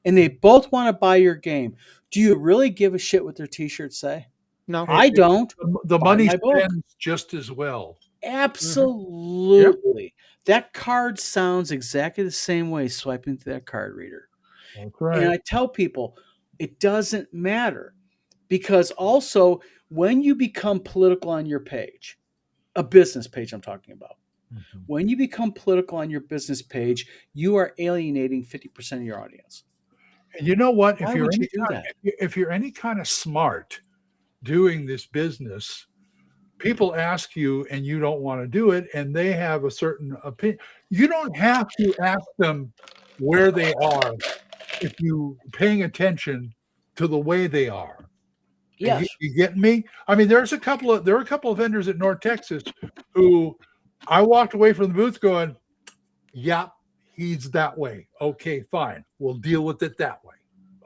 and they both want to buy your game, do you really give a shit what their t-shirts say? No. I don't. the Buy money my book. spends just as well. Absolutely. That card sounds exactly the same way swiping through that card reader. That's right. And I tell people, it doesn't matter, because also when you become political on your page, a business page I'm talking about, when you become political on your business page, you are alienating 50% of your audience. And you know what? Why would you do that? If you're any kind of smart doing this business, people ask you and you don't want to do it, and they have a certain opinion. You don't have to ask them where they are if you paying attention to the way they are. Yes. You get me? I mean, there are a couple of vendors at North Texas who I walked away from the booth going, yeah, he's that way. Okay, fine. We'll deal with it that way.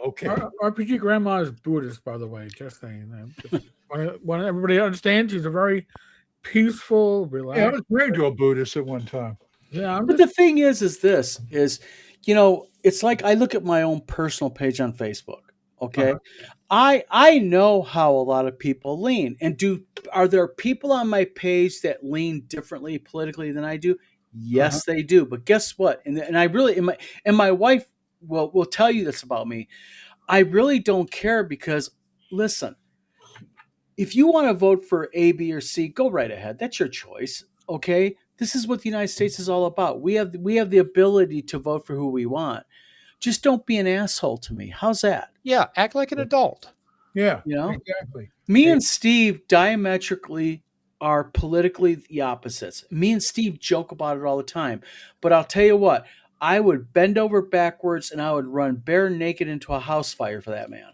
Okay. RPG Grandma is Buddhist, by the way. Just saying that. Want everybody to understand, she's a very peaceful, relaxed. Yeah, I was married to a Buddhist at one time. Yeah, But the thing is this is, it's like I look at my own personal page on Facebook. Okay. I know how a lot of people lean, and are there people on my page that lean differently politically than I do? Yes, they do. But guess what? And I really, and my wife will tell you this about me. I really don't care because, listen, if you want to vote for A, B, or C, go right ahead. That's your choice. Okay. This is what the United States is all about. We have the ability to vote for who we want. Just don't be an asshole to me. How's that? Yeah, act like an adult. Yeah, exactly. Me and Steve diametrically are politically the opposites. Me and Steve joke about it all the time. But I'll tell you what, I would bend over backwards and I would run bare naked into a house fire for that man.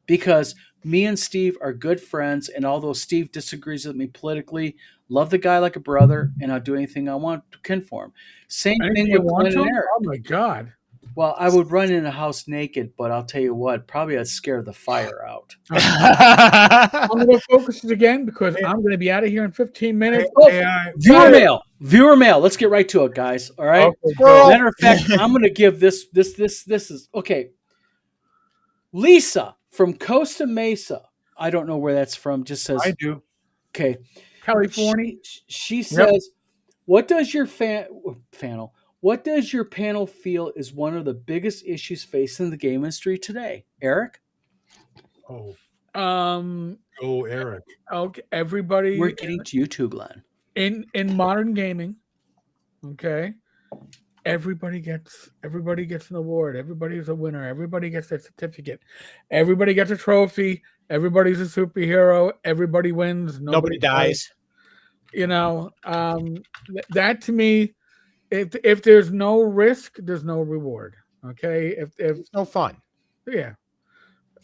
Because me and Steve are good friends, and although Steve disagrees with me politically, love the guy like a brother, and I'll do anything I want to kin for him. Same thing with Glenn and Eric. Oh my God. Well, I would run in a house naked, but I'll tell you what, probably I'd scare the fire out. I'm going to focus it again because I'm going to be out of here in 15 minutes. Viewer mail. Let's get right to it, guys. All right. Okay, matter of fact, I'm going to give this is okay. Lisa from Costa Mesa. I don't know where that's from. Just says I do. Okay. California. She says, "What does your What does your panel feel is one of the biggest issues facing the game industry today?" Eric? Eric. Okay, everybody. We're getting to you too, Glenn. In modern gaming, okay, everybody gets an award. Everybody's a winner. Everybody gets a certificate. Everybody gets a trophy. Everybody's a superhero. Everybody wins. Nobody dies. That to me, if there's no risk, there's no reward. Okay, if it's no fun. Yeah.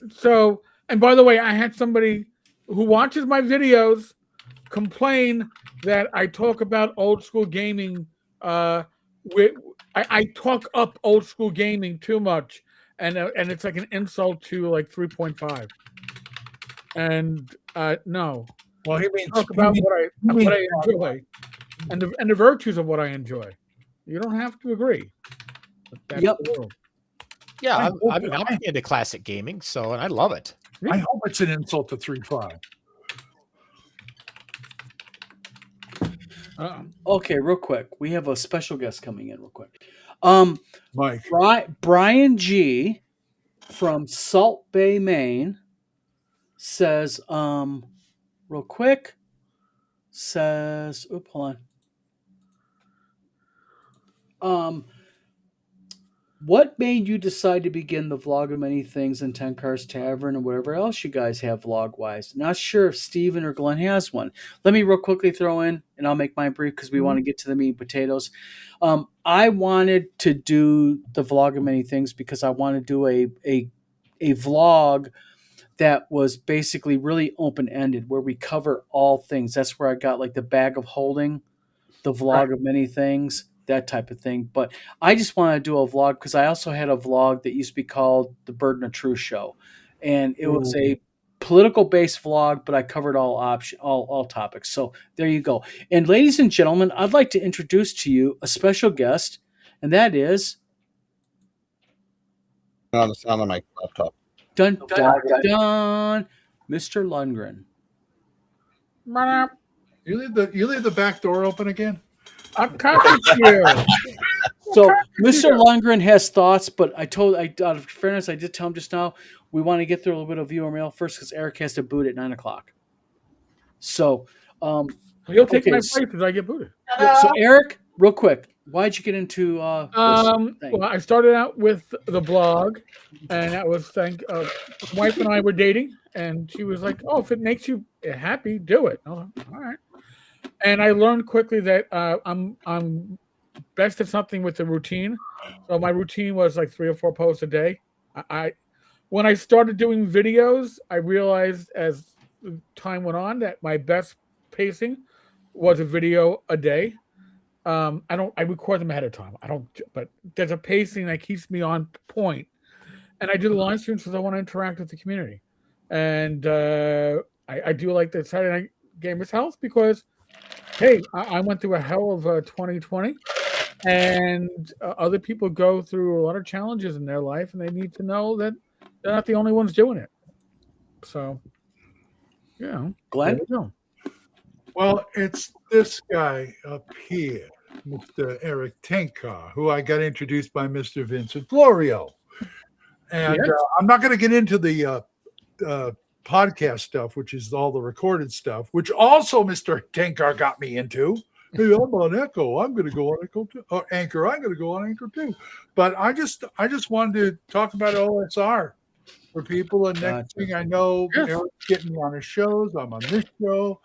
So, and by the way, I had somebody who watches my videos complain that I talk about old school gaming. I talk up old school gaming too much, and it's like an insult to like 3.5. And no. Well, he means talk about what I enjoy, and the virtues of what I enjoy. You don't have to agree. That's the world. Yeah, I'm into classic gaming, and I love it. I hope it's an insult to 3.5. Okay, real quick. We have a special guest coming in real quick. Mike. Brian G. from Salt Bay, Maine says, real quick, hold on. What made you decide to begin the vlog of many things in 10 Cars Tavern and whatever else you guys have vlog-wise? Not sure if Steven or Glenn has one. Let me real quickly throw in, and I'll make mine brief because we want to get to the meat and potatoes. I wanted to do the vlog of many things because I want to do a vlog that was basically really open-ended where we cover all things. That's where I got like the bag of holding, the vlog of many things, that type of thing. But I just want to do a vlog because I also had a vlog that used to be called The Burden of Truth Show. And it was a political-based vlog, but I covered all topics. So there you go. And ladies and gentlemen, I'd like to introduce to you a special guest, and that is... on the sound of my laptop. Dun, dun, dun, Mr. Lundgren. You leave the back door open again? I'm coming to you. So Mr. Lundgren has thoughts, but out of fairness, I did tell him just now, we want to get through a little bit of viewer mail first because Eric has to boot at 9:00. So you'll take my place as I get booted. So Eric, real quick, why'd you get into well, I started out with the blog, and that was my wife and I were dating, and she was like, "Oh, if it makes you happy, do it." Oh, all right. And I learned quickly that I'm best at something with the routine. So my routine was like 3 or 4 posts a day. when I started doing videos, I realized as time went on that my best pacing was a video a day. I record them ahead of time. I don't, but there's a pacing that keeps me on point. And I do the live streams because I want to interact with the community. And I do like the Saturday Night Gamers House because, hey, I went through a hell of a 2020, and other people go through a lot of challenges in their life, and they need to know that they're not the only ones doing it. So, yeah, Glenn? there we go. Well, it's this guy up here, Mr. Eric Tenkar, who I got introduced by Mr. Vincent Florio. And Yes. I'm not going to get into the podcast stuff, which is all the recorded stuff, which also Mr. Tenkar got me into. Hey, I'm on Echo. I'm going to go on Echo too. Or Anchor. I'm going to go on Anchor too. But I just wanted to talk about OSR for people. And next Gotcha. thing I know, Yes. Eric's getting me on his shows. I'm on this show.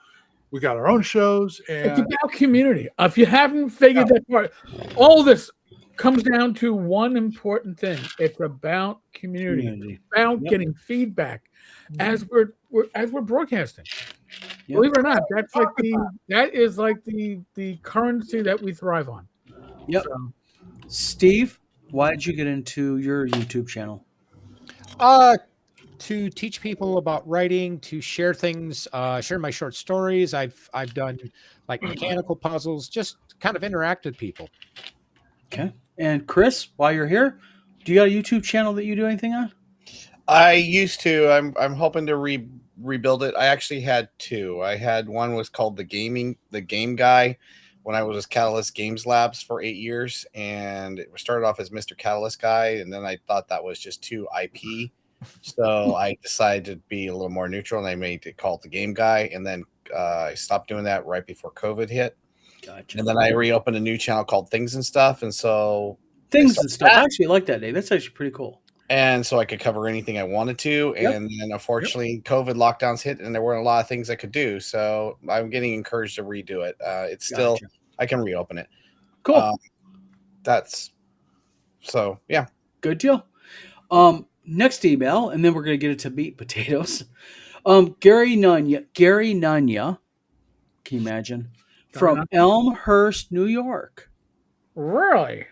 We got our own shows, It's and about community. If you haven't figured that part, all this comes down to one important thing. It's about community. About Yep. getting feedback as we're broadcasting. Yep. Believe it or not, that is like the currency that we thrive on. Yep. So, Steve, why did you get into your YouTube channel? To teach people about writing, to share things, share my short stories. I've done like mechanical puzzles, just kind of interact with people. Okay. And Chris, while you're here, do you got a YouTube channel that you do anything on? I used to. I'm hoping to rebuild it. I actually had two. I had one was called the Game Guy when I was with Catalyst Games Labs for 8 years, and it started off as Mr. Catalyst Guy, and then I thought that was just too IP. So I decided to be a little more neutral, and I made it called the Game Guy, and then I stopped doing that right before COVID hit. Gotcha. And then I reopened a new channel called Things and Stuff, and so Things and stuff. I actually like that name. That's actually pretty cool. I could cover anything I wanted to. Yep. And then unfortunately, COVID lockdowns hit, and there weren't a lot of things I could do. So I'm getting encouraged to redo it. It's still Gotcha. I can reopen it. Cool. That's so yeah. Good deal. Next email, and then we're going to get into meat potatoes. Gary Nunya. Can you imagine? From Elmhurst, New York. really?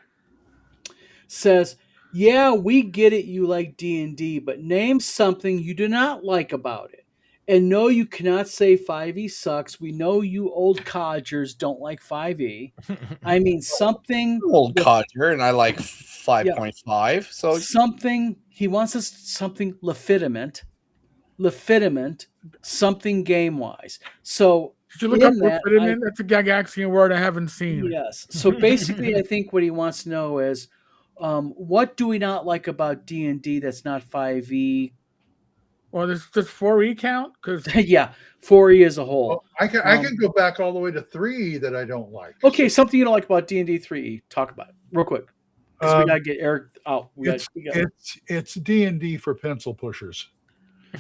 Says, yeah, we get it. You like D&D, but name something you do not like about it. And no, you cannot say 5e sucks. We know you old codgers don't like 5e. I mean, something I'm old codger, and I like 5.5. So something he wants us something legitimate, something game wise. So Did you look up in that, legitimate? That's a Gygaxian word I haven't seen. yes. So basically, I think what he wants to know is, what do we not like about D&D that's not 5e? Well, does 4E count? Because Yeah, 4e as a whole. well, I can go back all the way to 3 that I don't like. Okay, something you don't like about D&D 3e. Talk about it real quick. 'Cause we Um, gotta get Eric out. It's D&D for pencil pushers.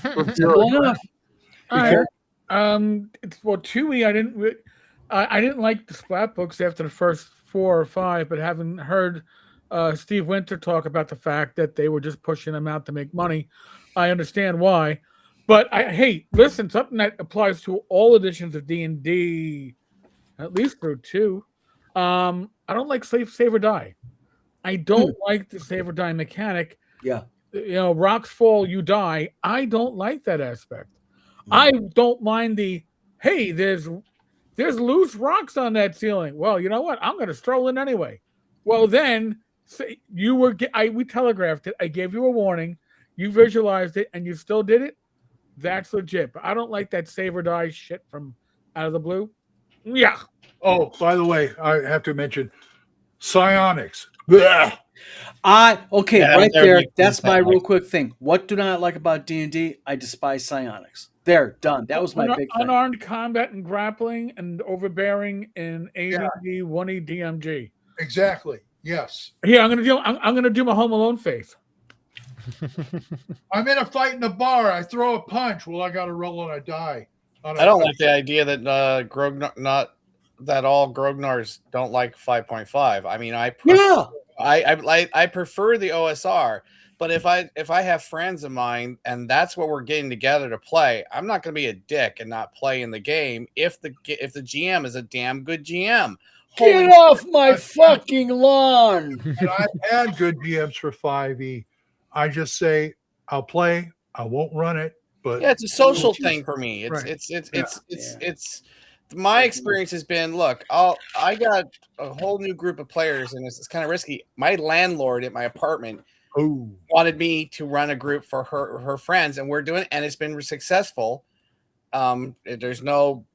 Simple enough. all right. Well, 2E, I didn't like the splat books after the first 4 or 5, but having heard Steve Winter talk about the fact that they were just pushing them out to make money, I understand why. But hey, listen, something that applies to all editions of D&D, at least through 2. I don't like save or die. I don't like the save or die mechanic. Yeah. You know, rocks fall, you die. I don't like that aspect. I don't mind hey, there's loose rocks on that ceiling. Well, you know what? I'm going to stroll in anyway. Well, then we telegraphed it. I gave you a warning. You visualized it, and you still did it. That's legit. But I don't like that save or die shit from out of the blue. Yeah. Oh, by the way, I have to mention psionics. Blech. Okay, Yeah, right there there. you go. That's my real quick thing. What do not like about D&D? I despise psionics. There, done. That was my big thing. Unarmed combat and grappling and overbearing in ADD 1E DMG. Exactly. Yes. Here, I'm gonna do my Home Alone face. I'm in a fight in a bar. I throw a punch. Well, I got to roll and I die. I don't like the idea that all Grognars don't like 5.5. I mean, I prefer the OSR, But if I have friends of mine and that's what we're getting together to play, I'm not going to be a dick and not play in the game if the GM is a damn good GM. Get off my fucking lawn! And I've had good GMs for 5e. I just say I'll play. I won't run it, but Yeah, it's a social thing for me. Right. It's my experience has been, look, I got a whole new group of players and it's kind of risky. My landlord at my apartment wanted me to run a group for her friends, and we're doing it, and it's been successful. There's no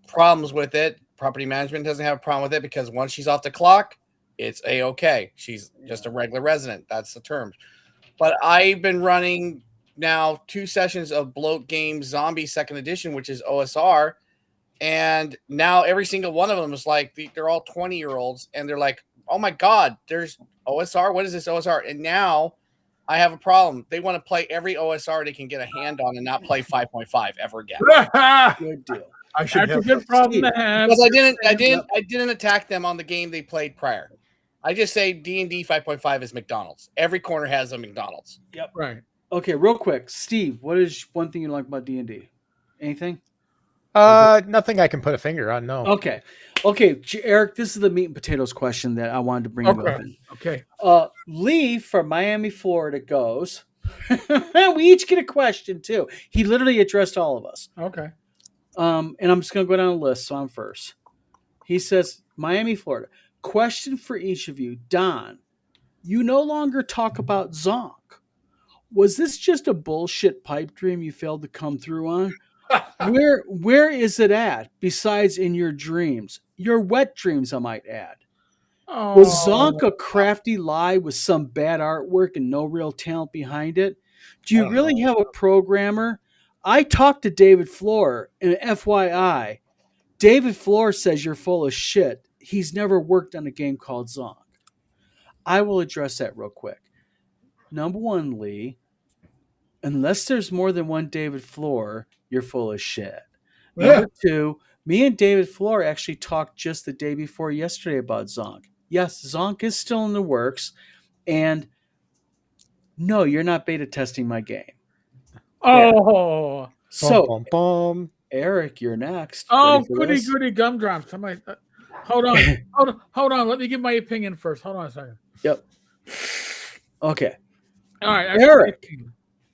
problems with it. Property management doesn't have a problem with it because once she's off the clock, it's a-okay. She's just a regular resident. That's the terms. But I've been running now 2 sessions of Bloat Games Zombie 2nd Edition, which is OSR, and now every single one of them is like, they're all 20-year-olds, and they're like, oh my God, there's OSR? What is this OSR? And now I have a problem. They want to play every OSR they can get a hand on and not play 5.5 ever again. Good deal. I should That's a have good problem to have. Because I didn't attack them on the game they played prior. I just say D&D 5.5 is McDonald's. Every corner has a McDonald's. Right. Okay, real quick, Steve. What is one thing you like about D&D? Anything? Nothing I can put a finger on. No. Okay, Eric. This is the meat and potatoes question that I wanted to bring you up in. Okay. Lee from Miami, Florida goes. We each get a question too. He literally addressed all of us. Okay. And I'm just going to go down the list, so I'm first. He says, Miami, Florida. Question for each of you. Don, you no longer talk about Zonk. Was this just a bullshit pipe dream you failed to come through on? Where is it at, besides in your dreams? Your wet dreams, I might add. Was Zonk a crafty lie with some bad artwork and no real talent behind it? Do you really have a programmer? I talked to David Floor, and FYI, David Floor says you're full of shit. He's never worked on a game called Zonk. I will address that real quick. Number one, Lee, unless there's more than one David Floor, you're full of shit. Number two, me and David Floor actually talked just the day before yesterday about Zonk. Yes, Zonk is still in the works, and no, you're not beta testing my game. Oh. So, Bum, bum, bum. Eric, you're next. Oh, Ready for goody this? goody gumdrops. Somebody, hold on. Let me give my opinion first. Hold on a second. Yep. Okay. All right,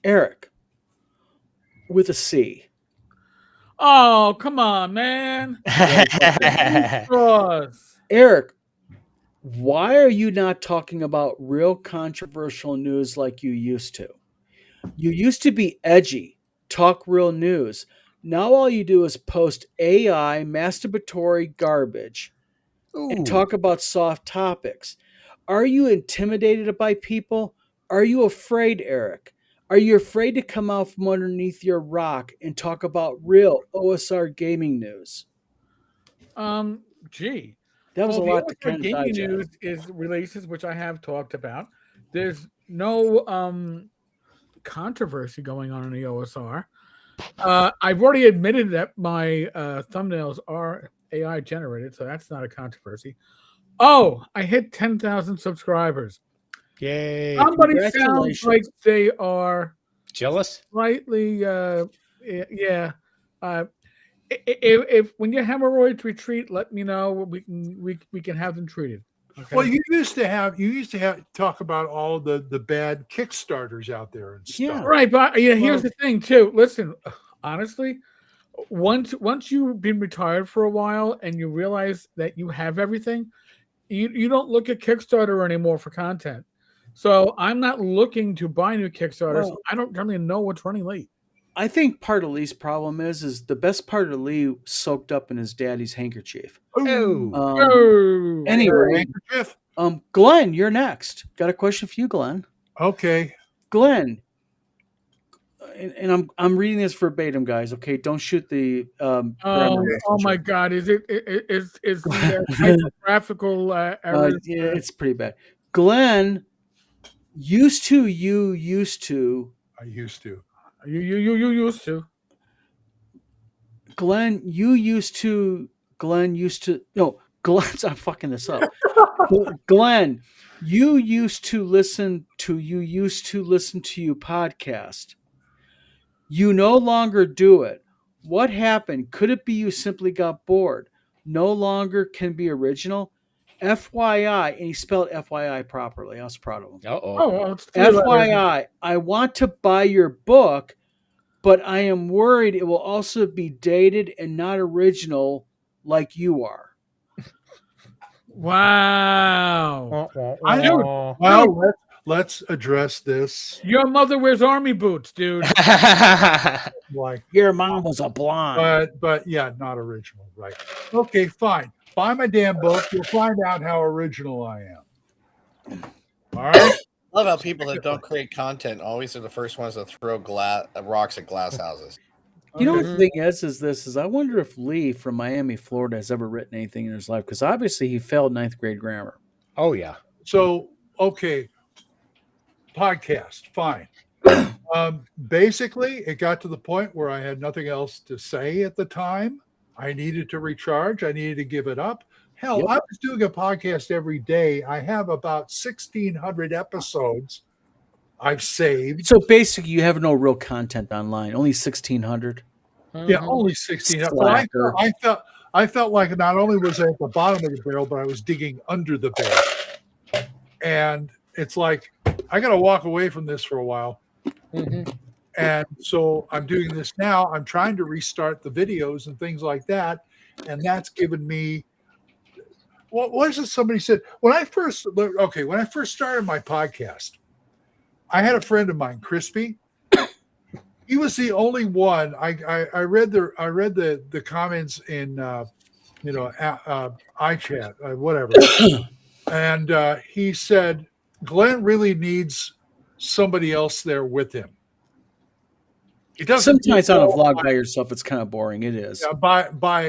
Eric, with a C. Oh, come on, man. Eric, why are you not talking about real controversial news like you used to? You used to be edgy, talk real news. Now all you do is post AI masturbatory garbage and talk about soft topics. Are you intimidated by people? Are you afraid, Eric? Are you afraid to come out from underneath your rock and talk about real OSR gaming news? Gee. That was a lot to the kind of gaming digest. news is releases, which I have talked about. There's no controversy going on in the OSR. I've already admitted that my thumbnails are AI generated, so that's not a controversy. Oh, I hit 10,000 subscribers. Yay. Somebody sounds Congratulations. like they are Jealous? slightly, yeah. If when your hemorrhoids retreat, let me know. We can have them treated. Okay? Well, you used to have talk about all the bad Kickstarters out there and stuff. Yeah. Right, but here's the thing too. Listen, honestly, once you've been retired for a while and you realize that you have everything, you don't look at Kickstarter anymore for content. So I'm not looking to buy new Kickstarters. Well, I don't really know what's running late. I think part of Lee's problem is the best part of Lee soaked up in his daddy's handkerchief. Oh. Anyway, Handkerchief? Glenn, you're next. Got a question for you, Glenn. Okay. Glenn, and I'm reading this verbatim, guys. Okay, don't shoot the. Oh my God! Is the typographical errors? Yeah, it's pretty bad. Glenn, used to. I used to. You used to. Glenn used to. No, Glenn's, I'm fucking this up. Glenn, you used to listen to you podcast. You no longer do it. What happened? Could it be you simply got bored? No longer can be original? FYI, and he spelled FYI properly. I was proud of him. Uh-oh. Oh, well, it's 3 letters. FYI, I want to buy your book, but I am worried it will also be dated and not original like you are. Wow. Well, let's address this. Your mother wears army boots, dude. Like, Your mom was a blonde. but yeah, not original, right? Okay, fine. Buy my damn book. You'll find out how original I am. All right. I love how people that don't create content always are the first ones to throw rocks at glass houses. You know what Okay. the thing is I wonder if Lee from Miami, Florida has ever written anything in his life, because obviously he failed ninth grade grammar. Oh yeah. So, okay, podcast, fine. Basically, it got to the point where I had nothing else to say at the time. I needed to recharge. I needed to give it up. Hell, Yep. I was doing a podcast every day. I have about 1,600 episodes I've saved. So basically, you have no real content online, only 1,600. Yeah, only 1,600. But Slacker. I felt like not only was I at the bottom of the barrel, but I was digging under the barrel. And it's like, I got to walk away from this for a while. And so I'm doing this now. I'm trying to restart the videos and things like that. And that's given me, what was it somebody said? When I first started my podcast, I had a friend of mine, Crispy. He was the only one. I read the comments in iChat, whatever. And he said, Glenn really needs somebody else there with him. He doesn't Sometimes on a do vlog by yourself, it's kind of boring. It is. by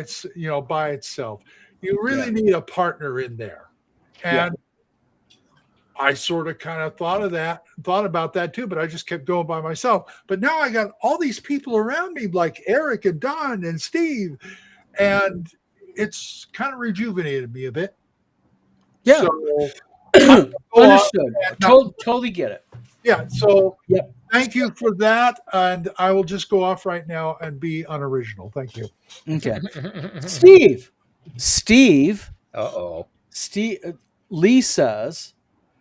itself. You really need a partner in there. And I sort of kind of thought about that too, but I just kept going by myself. But now I got all these people around me, like Eric and Don and Steve, and it's kind of rejuvenated me a bit. Yeah. So, Understood. Totally get it. yeah. So Yep. thank you for that. And I will just go off right now and be unoriginal. Thank you. Okay. Steve, Uh-oh. Lee says,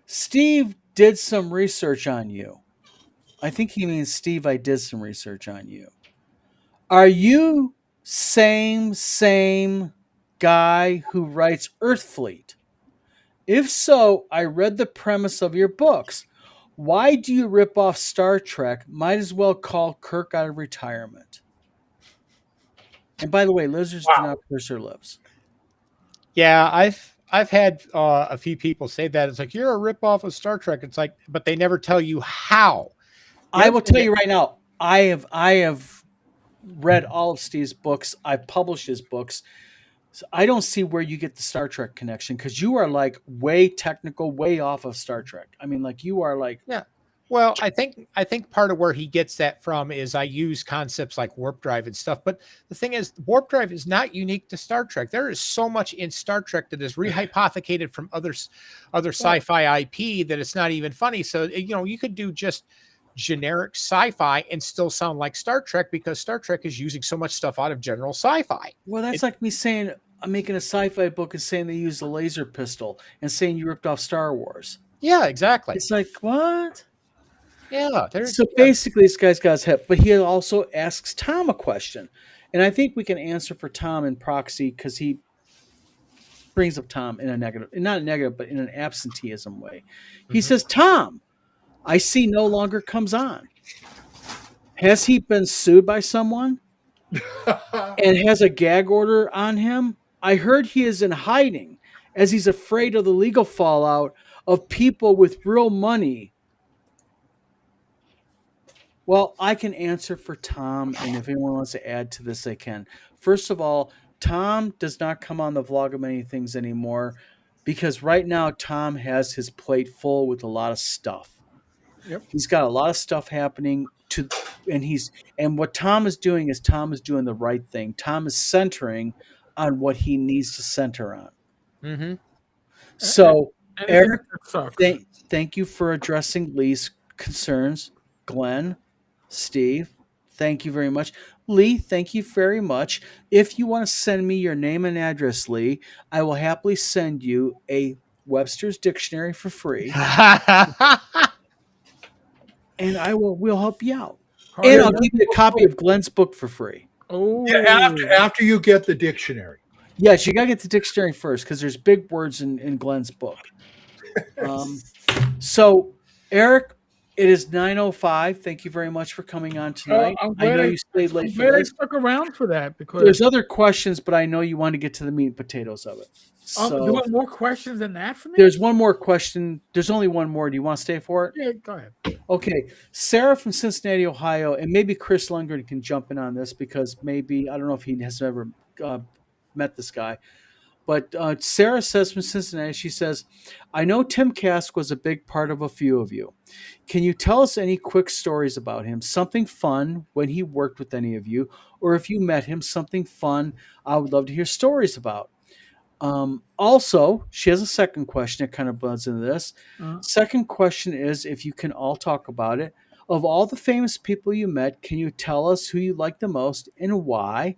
Steve did some research on you. I think he means, Steve, I did some research on you. Are you same guy who writes Earthfleet? If so, I read the premise of your books. Why do you rip off Star Trek? Might as well call Kirk out of retirement. And by the way, lizards do not purse their lips. Yeah, I've had a few people say that. It's like, you're a ripoff of Star Trek. It's like, but they never tell you how. I will tell you right now, I have read all of Steve's books. I've published his books. So I don't see where you get the Star Trek connection, because you are like way technical, way off of Star Trek. I mean, like you are like, Well, I think part of where he gets that from is I use concepts like warp drive and stuff. But the thing is, warp drive is not unique to Star Trek. There is so much in Star Trek that is rehypothecated from other sci-fi IP that it's not even funny. So, you could do just generic sci-fi and still sound like Star Trek, because Star Trek is using so much stuff out of general sci-fi. well, that's like me saying I'm making a sci-fi book and saying they used a laser pistol and saying you ripped off Star Wars. Yeah, exactly. It's like, what? Yeah. So basically, this guy's got his hip, but he also asks Tom a question. And I think we can answer for Tom in proxy, because he brings up Tom in a negative, not a negative, but in an absenteeism way. He says, Tom, I see no longer comes on. Has he been sued by someone and has a gag order on him? I heard he is in hiding as he's afraid of the legal fallout of people with real money. Well, I can answer for Tom, and if anyone wants to add to this, they can. First of all, Tom does not come on the Vlog of Many Things anymore, because right now Tom has his plate full with a lot of stuff. Yep. He's got a lot of stuff happening and what Tom is doing is Tom is doing the right thing. Tom is centering on what he needs to center on. Mm-hmm. So, Anything Eric, that sucks. thank you for addressing Lee's concerns. Glenn, Steve, thank you very much. Lee, thank you very much. If you want to send me your name and address, Lee, I will happily send you a Webster's dictionary for free, and we'll help you out. And I'll give you a copy of Glenn's book for free. Oh, Yeah, after you get the dictionary. Yes, you gotta get the dictionary first because there's big words in Glenn's book. So, Eric, it is 9:05. Thank you very much for coming on tonight. I'm I glad know you stayed I'm late for glad I this. stuck around for that because There's other questions, but I know you want to get to the meat and potatoes of it. do you So want more questions than that for me? there's one more question. There's only one more. Do you want to stay for it? Yeah, go ahead. Okay. Sarah from Cincinnati, Ohio, and maybe Chris Lundgren can jump in on this because maybe, I don't know if he has ever met this guy. But Sarah says from Cincinnati, she says, I know Tim Kask was a big part of a few of you. Can you tell us any quick stories about him? Something fun when he worked with any of you, or if you met him, something fun I would love to hear stories about. Also, she has a second question that kind of buds into this. Second question is if you can all talk about it. Of all the famous people you met, can you tell us who you like the most and why?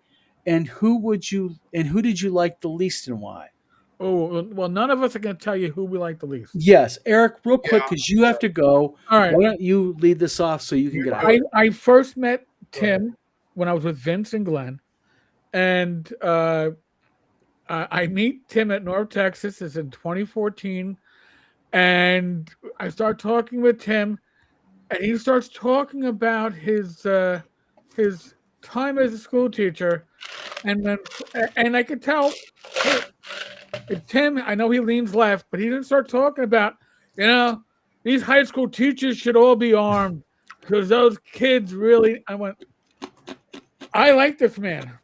And who did you like the least and why? Oh, well, none of us are going to tell you who we like the least. Yes, Eric, real quick, because you have to go. All right. Why don't you lead this off so you can get out? I first met Tim when I was with Vince and Glenn, and I meet Tim at North Texas. It's in 2014, and I start talking with Tim, and he starts talking about his time as a school teacher, and I could tell Tim. I know he leans left, but he didn't start talking about these high school teachers should all be armed because those kids really. I went. I like this man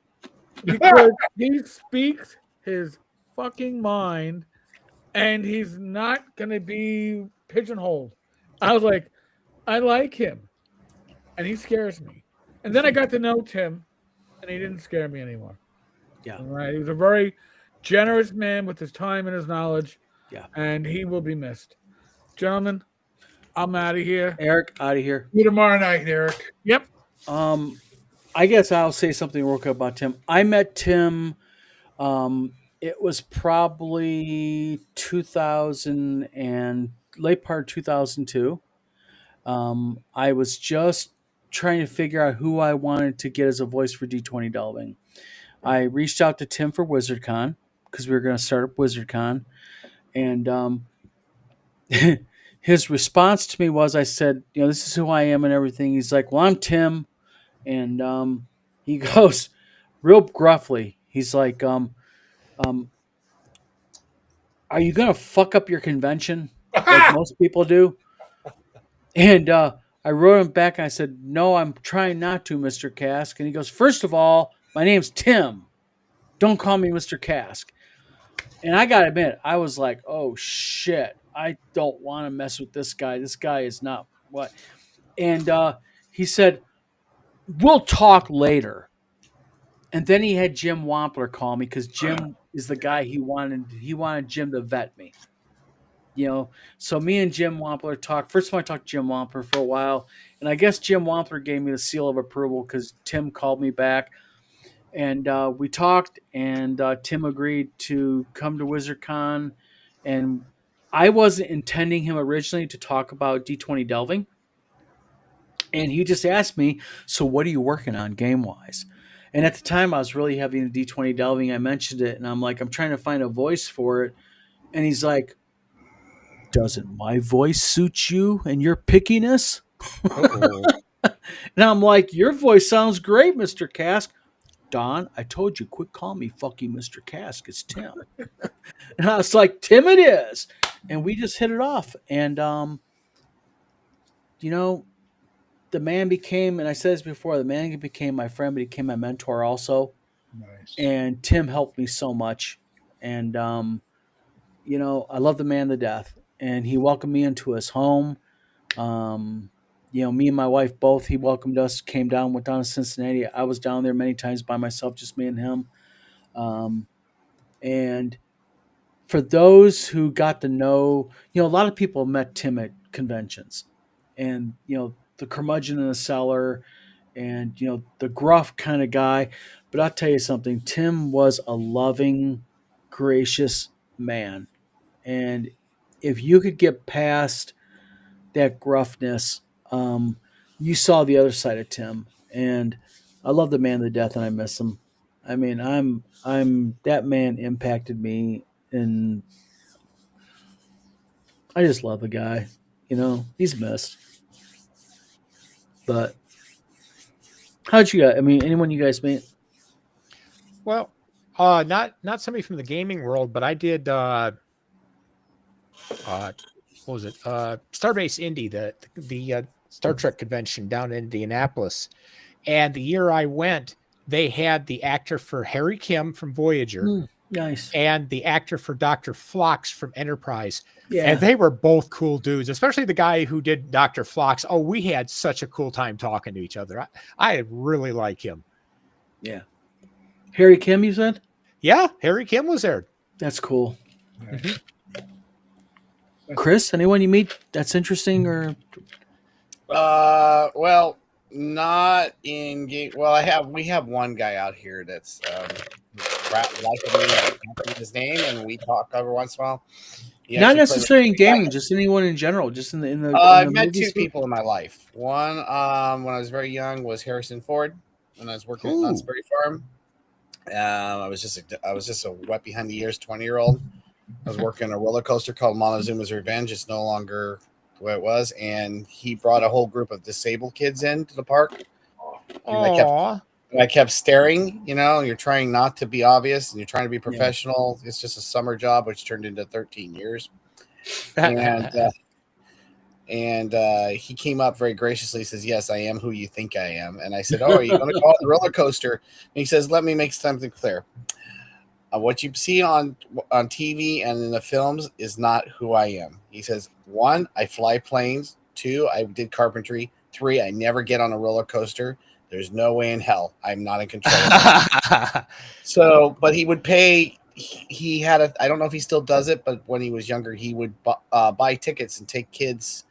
because he speaks his fucking mind and he's not gonna be pigeonholed. I was like, I like him and he scares me. And then I got to know Tim and he didn't scare me anymore. Yeah. Right. He was a very generous man with his time and his knowledge. Yeah. And he will be missed. Gentlemen, I'm out of here. Eric, out of here. See you tomorrow night, Eric. Yep. I guess I'll say something real quick about Tim. I met Tim. It was probably 2000 and late part 2002. I was just trying to figure out who I wanted to get as a voice for D20 Delving. I reached out to Tim for WizardCon because we were going to start up WizardCon, and his response to me was, I said, this is who I am and everything. He's like, well, I'm Tim. And he goes real gruffly. He's like, are you going to fuck up your convention like most people do? And I wrote him back and I said, no, I'm trying not to, Mr. Kask. And he goes, first of all, my name's Tim. Don't call me Mr. Kask. And I got to admit, I was like, oh, shit. I don't want to mess with this guy. This guy is not what. And he said, we'll talk later. And then he had Jim Wampler call me because Jim is the guy he wanted Jim to vet me. So me and Jim Wampler talked. First of all, I talked to Jim Wampler for a while. And I guess Jim Wampler gave me the seal of approval because Tim called me back. And we talked, and Tim agreed to come to WizardCon. And I wasn't intending him originally to talk about D20 Delving. And he just asked me, so what are you working on game-wise? And at the time, I was really heavy into D20 Delving. I mentioned it, and I'm like, I'm trying to find a voice for it. And he's like, doesn't my voice suit you and your pickiness? And I'm like, your voice sounds great, Mr. Kask. Don, I told you, quit calling me fucking Mr. Kask. It's Tim. And I was like, Tim it is. And we just hit it off. And, the man became, and I said this before, the man became my friend, but he became my mentor also. Nice. And Tim helped me so much. And, I love the man to death. And he welcomed me into his home. Me and my wife both, he welcomed us, went down to Cincinnati. I was down there many times by myself, just me and him. And for those who got to know, a lot of people met Tim at conventions, and the curmudgeon in the cellar, and the gruff kind of guy. But I'll tell you something, Tim was a loving, gracious man, and if you could get past that gruffness, you saw the other side of Tim. And I love the man to death, and I miss him. I mean, I'm that man impacted me, and I just love the guy. He's missed. But how'd you guys? I mean, anyone you guys meet? Well, not somebody from the gaming world, but I did. What was it? Starbase Indy, the Star Trek convention down in Indianapolis, and the year I went, they had the actor for Harry Kim from Voyager. Nice. And the actor for Dr. Phlox from Enterprise. Yeah. And they were both cool dudes, especially the guy who did Dr. Phlox. Oh, we had such a cool time talking to each other. I really like him. Yeah. Harry Kim, you said? Yeah, Harry Kim was there. That's cool. Mhm. Chris, anyone you meet that's interesting or? Well, not in game. Well, we have one guy out here that's like me. I can't think of his name, and we talk every once in a while. He Not actually necessarily in played with- gaming, just anyone in general, just in the I've met movie two scene? people in my life. One, when I was very young, was Harrison Ford. When I was working at Knott's Berry Farm, I was just a wet behind the ears 20-year-old. I was working a roller coaster called Montezuma's Revenge. It's no longer what it was, and he brought a whole group of disabled kids into the park. Aww. I kept staring. You're trying not to be obvious, and you're trying to be professional. It's just a summer job, which turned into 13 years. And he came up very graciously. Says, "Yes, I am who you think I am." And I said, "Oh, are you going to go on the roller coaster?" And he says, "Let me make something clear. What you see on TV and in the films is not who I am." He says, 1, I fly planes. 2, I did carpentry. 3, I never get on a roller coaster. There's no way in hell I'm not in control of that. So, but he would pay. He had I don't know if he still does it, but when he was younger, he would buy tickets and take kids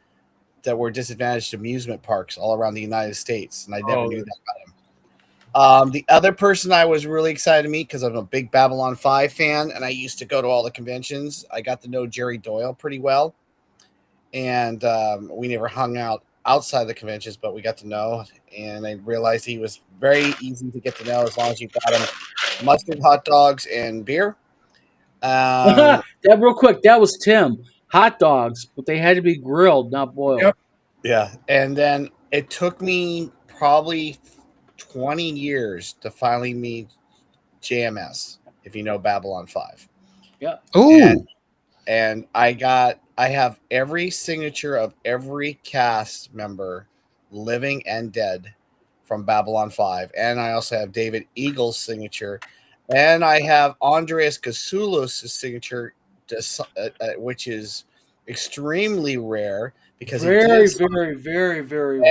that were disadvantaged to amusement parks all around the United States. And I never knew that about him. The other person I was really excited to meet, because I'm a big Babylon 5 fan, and I used to go to all the conventions. I got to know Jerry Doyle pretty well. And we never hung out outside the conventions, but we got to know. And I realized he was very easy to get to know as long as you got him mustard, hot dogs, and beer. That real quick, that was Tim. Hot dogs, but they had to be grilled, not boiled. Yep. Yeah. And then it took me probably 20 years to finally meet JMS, if you know Babylon 5. Yeah. Ooh. And I have every signature of every cast member, living and dead, from Babylon 5. And I also have David Eagle's signature. And I have Andreas Katsoulis' signature, which is extremely rare because very rare.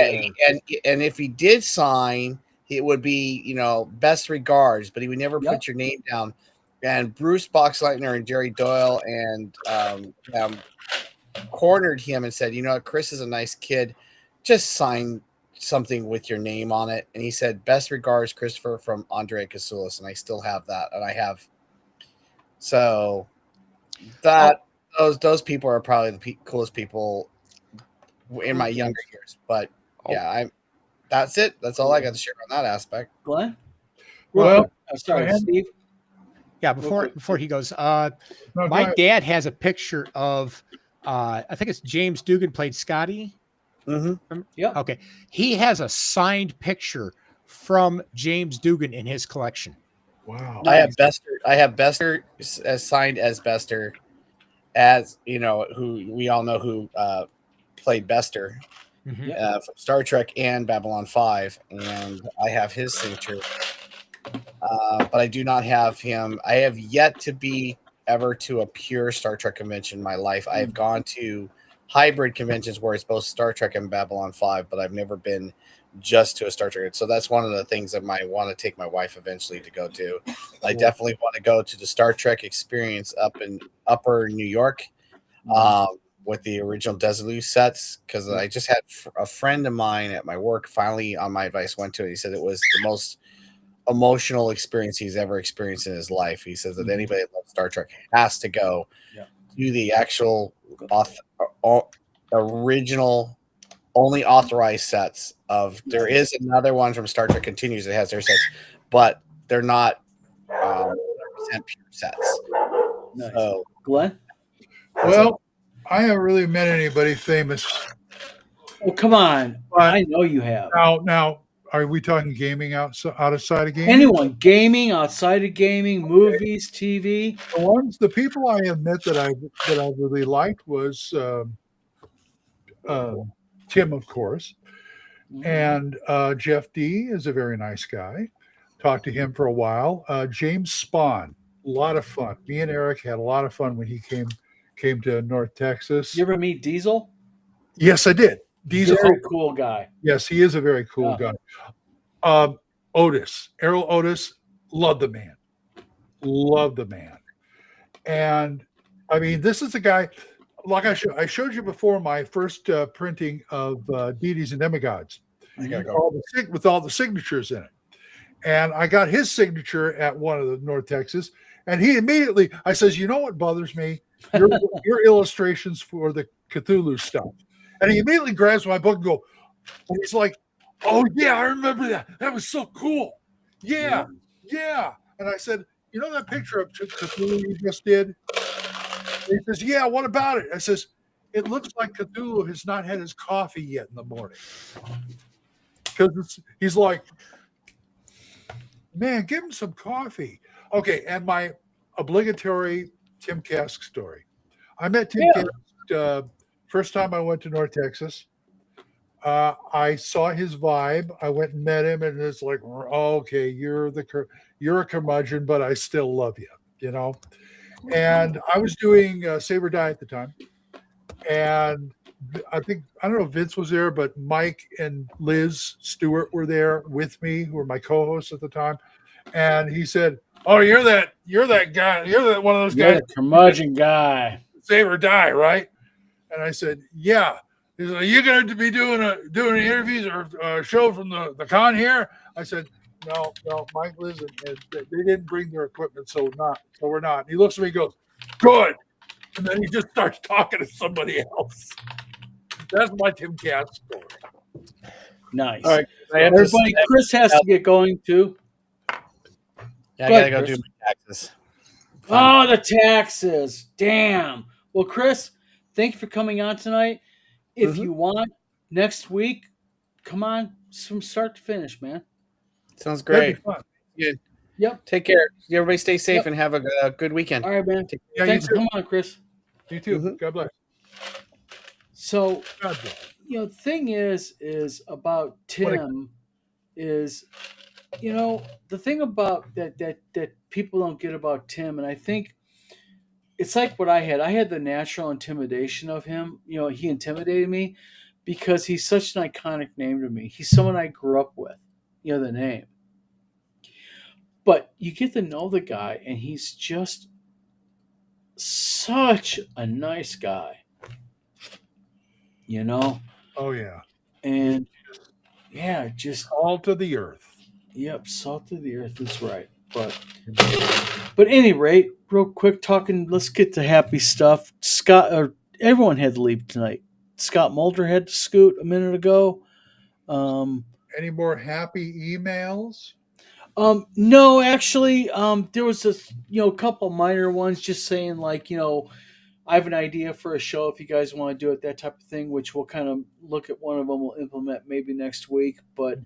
And if he did sign, it would be, best regards, but he would never put your name down. And Bruce Boxleitner and Jerry Doyle and cornered him and said, Chris is a nice kid. Just sign something with your name on it. And he said, best regards, Christopher, from Andre Katsoulis. And I still have that. And I have. So those people are probably the coolest people in my younger years. But that's it. That's all I got to share on that aspect. Glenn? Well, sorry, go ahead. Steve. Yeah, before he goes, No, go my ahead. dad has a picture of, I think it's James Dugan played Scotty. Mm-hmm. Yeah. Okay. He has a signed picture from James Dugan in his collection. Wow. I have Bester as signed as Bester, as who we all know who played Bester Mhm. from Star Trek and Babylon 5, and I have his signature. But I do not have him. I have yet to be ever to a pure Star Trek convention in my life. I have gone to hybrid conventions where it's both Star Trek and Babylon 5, but I've never been just to a Star Trek. So that's one of the things that I want to take my wife eventually to go to. I definitely want to go to the Star Trek experience up in Upper New York, with the original Desilu sets, because I just had a friend of mine at my work finally, on my advice, went to it. He said it was the most emotional experience he's ever experienced in his life. He says that anybody that loves Star Trek has to go to the actual original, only authorized sets of. There is another one from Star Trek Continues that has their sets, but they're not 100% pure sets. Nice. So, Glenn? Well, I haven't really met anybody famous. Oh, come on. I know you have. Now, are we talking gaming outside of gaming? Anyone, gaming, outside of gaming, movies, TV? The people I have met that I really liked was Tim, of course, and Jeff D is a very nice guy. Talked to him for a while. James Spahn, a lot of fun. Me and Eric had a lot of fun when he came to North Texas. You ever meet Diesel? Yes, I did. Diesel, very cool guy. Yes, he is a very cool guy. Otis, Errol Otis, love the man. And I mean, this is a guy, like I showed you before, my first printing of Deities and Demigods. With all the signatures in it. And I got his signature at one of the North Texas, and he immediately, I says, you know what bothers me? Your illustrations for the Cthulhu stuff. And he immediately grabs my book and he's like, oh yeah, I remember that. That was so cool. Yeah. And I said, you know that picture of Cthulhu you just did? And he says, yeah, what about it? I says, it looks like Cthulhu has not had his coffee yet in the morning. Because he's like, man, give him some coffee. Okay, and my obligatory Tim Kask story. I met Tim Kask first time I went to North Texas. I saw his vibe. I went and met him, and it's like, okay, you're a curmudgeon, but I still love you, you know. And I was doing Saber Die at the time, and I don't know if Vince was there, but Mike and Liz Stewart were there with me, who were my co-hosts at the time. And he said, "Oh, you're that guy. You're that one of those guys, the curmudgeon guy. Saber Die, right?" And I said, "Yeah." He said, "Are you going to be doing interviews or a show from the con here?" I said, "No, Mike, Liz, and they didn't bring their equipment, so we're not." And he looks at me and goes, "Good." And then he just starts talking to somebody else. That's my Tim Kask story. Nice. All right, everybody, Chris has to get going too. Yeah, I gotta go do my taxes. Oh, the taxes. Damn. Well, Chris, thank you for coming on tonight. If you want, next week, come on from start to finish, man. Sounds great. Good. Yep. Take care. Everybody stay safe and have a good weekend. All right, man. Yeah, thanks for coming on, Chris. You too. God bless. So, God bless. the thing is about Tim is, the thing about that people don't get about Tim, and I think it's like what I had the natural intimidation of him. He intimidated me because he's such an iconic name to me. He's someone I grew up with, the name. But you get to know the guy, and he's just such a nice guy. Oh yeah. And just salt of the earth. Yep, salt of the earth is right. But at any rate, real quick talking, let's get to happy stuff. Scott, everyone had to leave tonight. Scott Mulder had to scoot a minute ago. Any more happy emails? No, actually, there was a couple minor ones just saying like, I have an idea for a show if you guys want to do it, that type of thing, which we'll kind of look at one of them, we'll implement maybe next week. But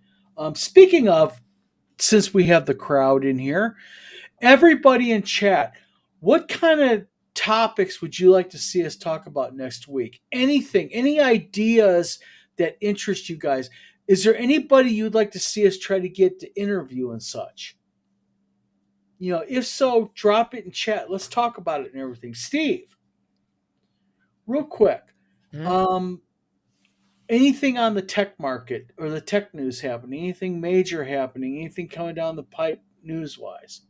speaking of, since we have the crowd in here, everybody in chat, what kind of topics would you like to see us talk about next week? Anything, any ideas that interest you guys? Is there anybody you'd like to see us try to get to interview and such? If so, drop it in chat. Let's talk about it and everything. Steve, real quick. anything on the tech market or the tech news happening, anything major happening, anything coming down the pipe news wise?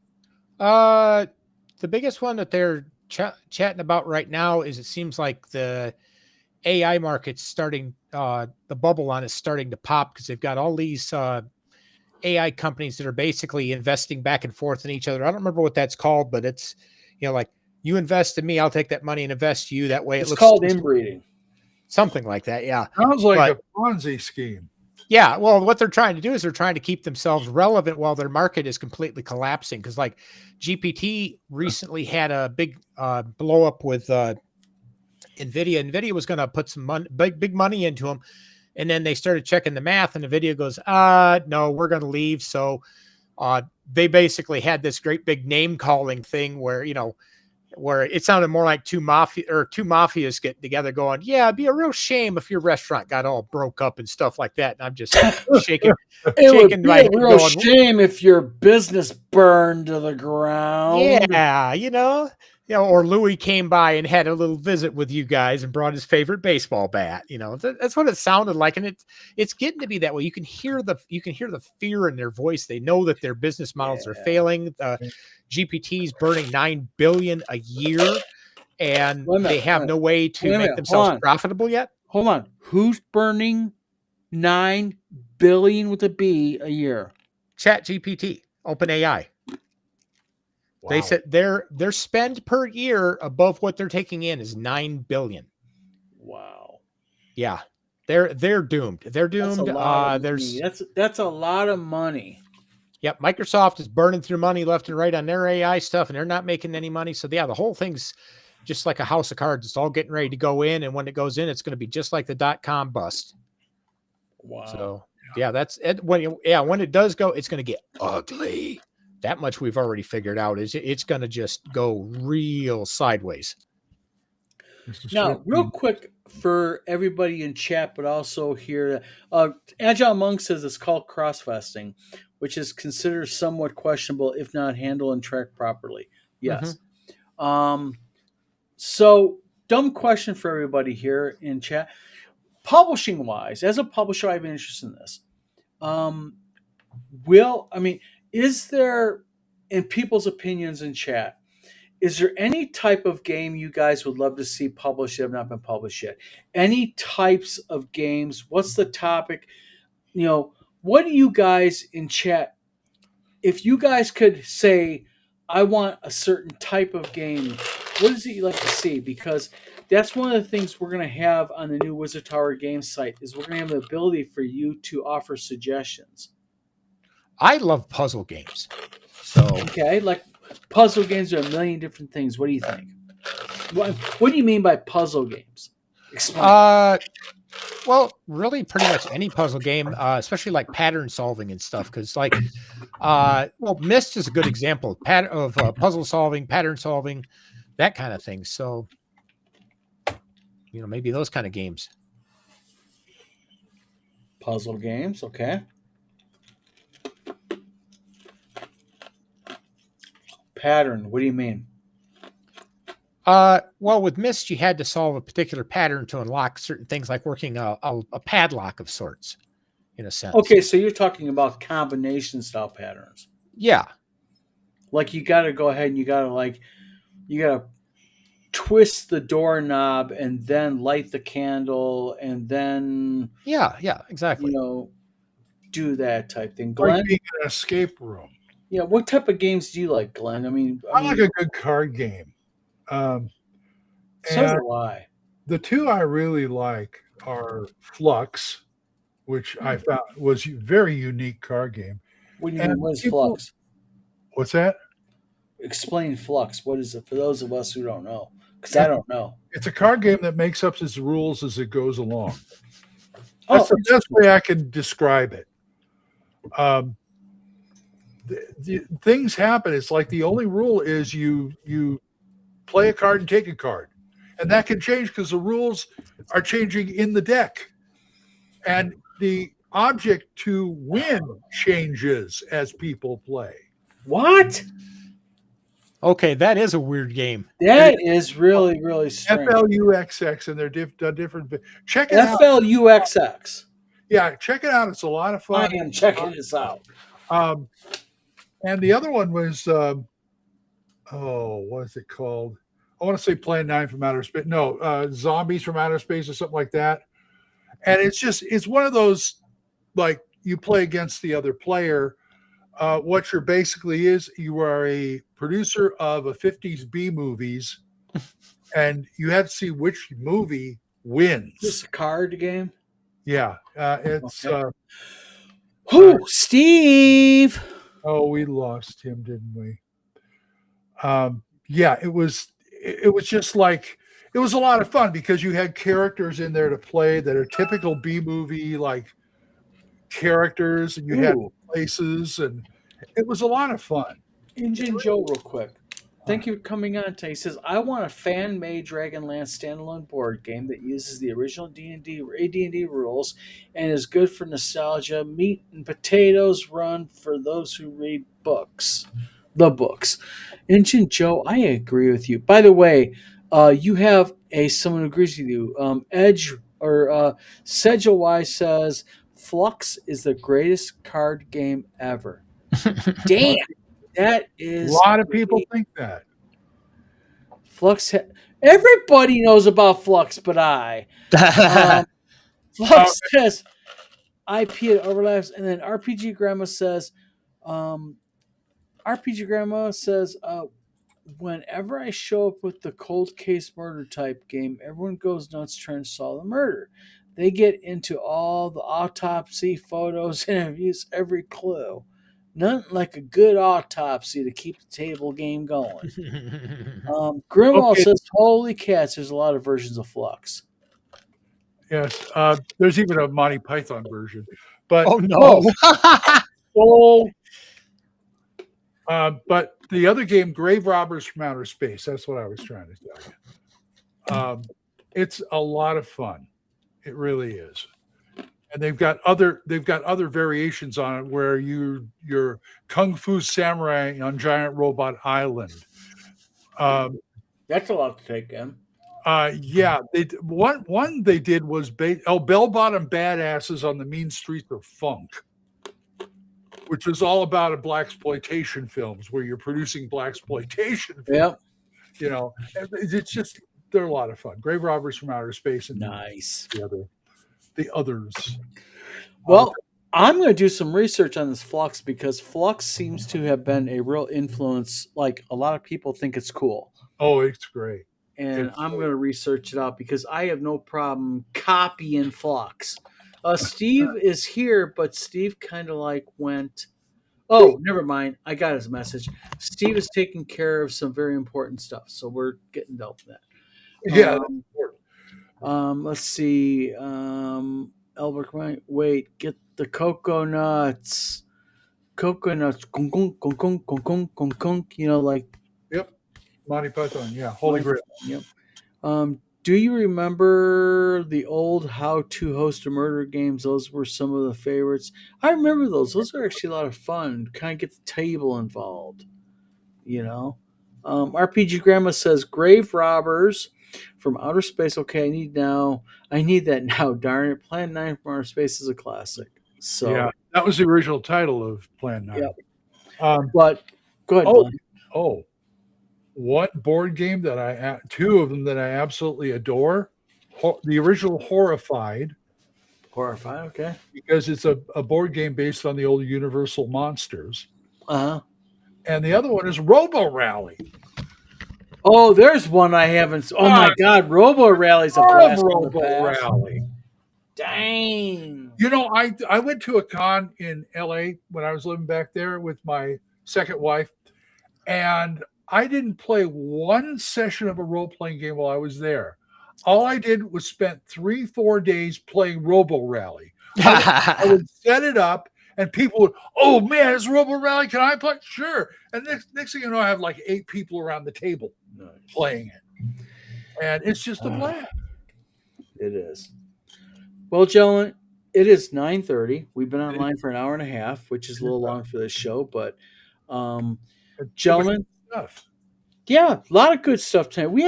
The biggest one that they're chatting about right now is it seems like the AI market's starting, the bubble on is starting to pop because they've got all these AI companies that are basically investing back and forth in each other. I don't remember what that's called, but it's, like you invest in me, I'll take that money and invest you. That way It's called inbreeding. Something like that. Yeah. Sounds like But- a Ponzi scheme. Yeah, well, what they're trying to do is they're trying to keep themselves relevant while their market is completely collapsing. Because like GPT recently had a big blow up with NVIDIA. NVIDIA was going to put some money, big money into them, and then they started checking the math, and NVIDIA goes, no, we're going to leave. So they basically had this great big name calling thing where where it sounded more like two mafias getting together going, yeah, it'd be a real shame if your restaurant got all broke up and stuff like that. And I'm just shaking. It would be my a head real going, shame if your business burned to the ground. Yeah, or Louis came by and had a little visit with you guys and brought his favorite baseball bat. That's what it sounded like. And it's getting to be that way. You can hear the fear in their voice. They know that their business models are failing. GPT's burning $9 billion a year, and they have no way to make themselves profitable yet. Hold on. Who's burning $9 billion with a B a year? ChatGPT, OpenAI. Wow. They said their spend per year above what they're taking in is $9 billion. Wow. Yeah, they're doomed. They're doomed. That's a lot of money. Yep, Microsoft is burning through money left and right on their AI stuff, and they're not making any money. So yeah, the whole thing's just like a house of cards. It's all getting ready to go in, and when it goes in, it's going to be just like the .com bust. Wow. So yeah, that's it. When it does go, it's going to get ugly. That much we've already figured out. It's going to just go real sideways. Now, real quick for everybody in chat, but also here, Agile Monk says it's called cross-vesting, which is considered somewhat questionable if not handled and tracked properly. Yes. So, dumb question for everybody here in chat. Publishing-wise, as a publisher, I've been interested in this. Is there, in people's opinions in chat, is there any type of game you guys would love to see published that have not been published yet? Any types of games? What's the topic? What do you guys in chat, if you guys could say, I want a certain type of game, what is it you'd like to see? Because that's one of the things we're going to have on the new Wizard Tower Games site is we're going to have the ability for you to offer suggestions. I love puzzle games. So okay, like puzzle games are a million different things. What do you think? What do you mean by puzzle games? Explain. Well, really pretty much any puzzle game, especially like pattern solving and stuff. Because Myst is a good example of puzzle solving, pattern solving, that kind of thing. So, maybe those kind of games. Puzzle games, okay. Pattern, what do you mean? Well, with Myst, you had to solve a particular pattern to unlock certain things, like working a padlock of sorts, in a sense. Okay, so you're talking about combination style patterns. Yeah. Like you got to go ahead and you got to twist the doorknob and then light the candle and then yeah, exactly. Do that type thing. Glenn, like being in an escape room. Yeah, what type of games do you like, Glenn? I like a good card game. So do I. The two I really like are Flux, which I found was a very unique card game. What do you mean? What is Flux? What's that? Explain Flux. What is it for those of us who don't know? Because I don't know. It's a card game that makes up its rules as it goes along. That's the best way I can describe it. The things happen. It's like the only rule is you play a card and take a card, and that can change because the rules are changing in the deck, and the object to win changes as people play. What? Okay, that is a weird game. That is really, really strange. FLUXX, and they're different. Check it out. FLUXX. Yeah, check it out. It's a lot of I fun. am checking this out. And the other one was, what is it called? I want to say Plan 9 from Outer Space. No, Zombies from Outer Space or something like that. And it's one of those, like, you play against the other player. What you're basically is, you are a producer of a 50s B movies, and you have to see which movie wins. Is this a card game? Yeah, it's. Okay. Who? Steve. Oh, we lost him, didn't we? Yeah, it was just like, it was a lot of fun because you had characters in there to play that are typical B movie like characters, and you had places, and it was a lot of fun. Engine Joe, real quick. Thank you for coming on today. He says, I want a fan-made Dragonlance standalone board game that uses the original AD&D rules and is good for nostalgia, meat and potatoes run for those who read books. The books. Engine Joe, I agree with you. By the way, you have someone who agrees with you. Edge or Sedgewise says, Flux is the greatest card game ever. Damn. That is A lot of people think that. Flux. Everybody knows about Flux, but I. Flux says IP it overlaps, and then RPG Grandma says, whenever I show up with the cold case murder type game, everyone goes nuts trying to solve the murder. They get into all the autopsy photos, interviews, every clue. Nothing like a good autopsy to keep the table game going. Grimwald says, holy cats, there's a lot of versions of Flux. Yes. There's even a Monty Python version. But Oh no. But the other game, Grave Robbers from Outer Space, that's what I was trying to tell you. It's a lot of fun. It really is. And they've got other variations on it where you're Kung Fu Samurai on Giant Robot Island. That's a lot to take in. Yeah, one they did was Bell Bottom Badasses on the Mean Streets of Funk, which was all about a blaxploitation films where you're producing blaxploitation. Yep. You know, it's just, they're a lot of fun. Grave Robbers from Outer Space and Nice. the others. Well, I'm going to do some research on this Flux because Flux seems to have been a real influence. Like, a lot of people think it's cool. Oh, it's great. And I'm going to research it out because I have no problem copying Flux. Steve is here, but Steve kind of like went, oh, never mind. I got his message. Steve is taking care of some very important stuff. So we're getting dealt with that. Yeah. Let's see. Albert, wait, get the coconuts. Coconuts. Gong, gong, gong, gong, gong, gong, gong, gong. You know, like. Yep. Monty Python. Yeah. Holy Grail. Yep. Do you remember the old How to Host a Murder games? Those were some of the favorites. I remember those. Those are actually a lot of fun. Kind of get the table involved. You know? RPG Grandma says, Grave Robbers from Outer Space. Okay, I need that now, darn it. Plan 9 from Outer Space is a classic. So yeah, that was the original title of Plan 9. Yep. But go ahead. One board game that two of them that I absolutely adore. The original Horrified. Horrified, okay. Because it's a board game based on the old Universal monsters. Uh-huh. And the other one is Robo Rally. Oh, there's one I haven't. Oh my God, Robo Rally's a blast. Robo Rally. Dang. You know, I went to a con in LA when I was living back there with my second wife, and I didn't play one session of a role-playing game while I was there. All I did was spent 3-4 days playing Robo Rally. I would set it up, and people would, oh man, it's Robo Rally. Can I play? Sure. And next thing you know, I have like 8 people around the table playing it. And it's just a blast. It is. Well, gentlemen, it is 9:30. We've been online for an hour and a half, which is a little long for this show, but gentlemen, Yeah, a lot of good stuff tonight. We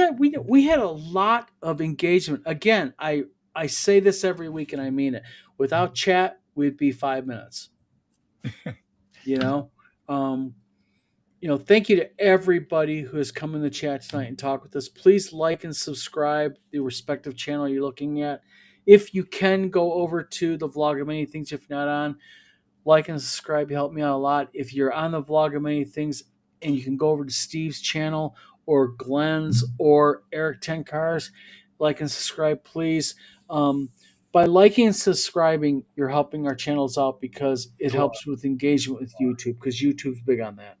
had a lot of engagement. Again, I say this every week and I mean it. Without chat, we'd be 5 minutes. You know, um, thank you to everybody who has come in the chat tonight and talk with us. Please like and subscribe the respective channel you're looking at. If you can go over to the Vlog of Many Things, if you're not on, like and subscribe. You help me out a lot. If you're on the Vlog of Many Things, and you can go over to Steve's channel or Glenn's or Eric Tenkars, like and subscribe, please. By liking and subscribing, you're helping our channels out because it helps with engagement with YouTube, because YouTube's big on that.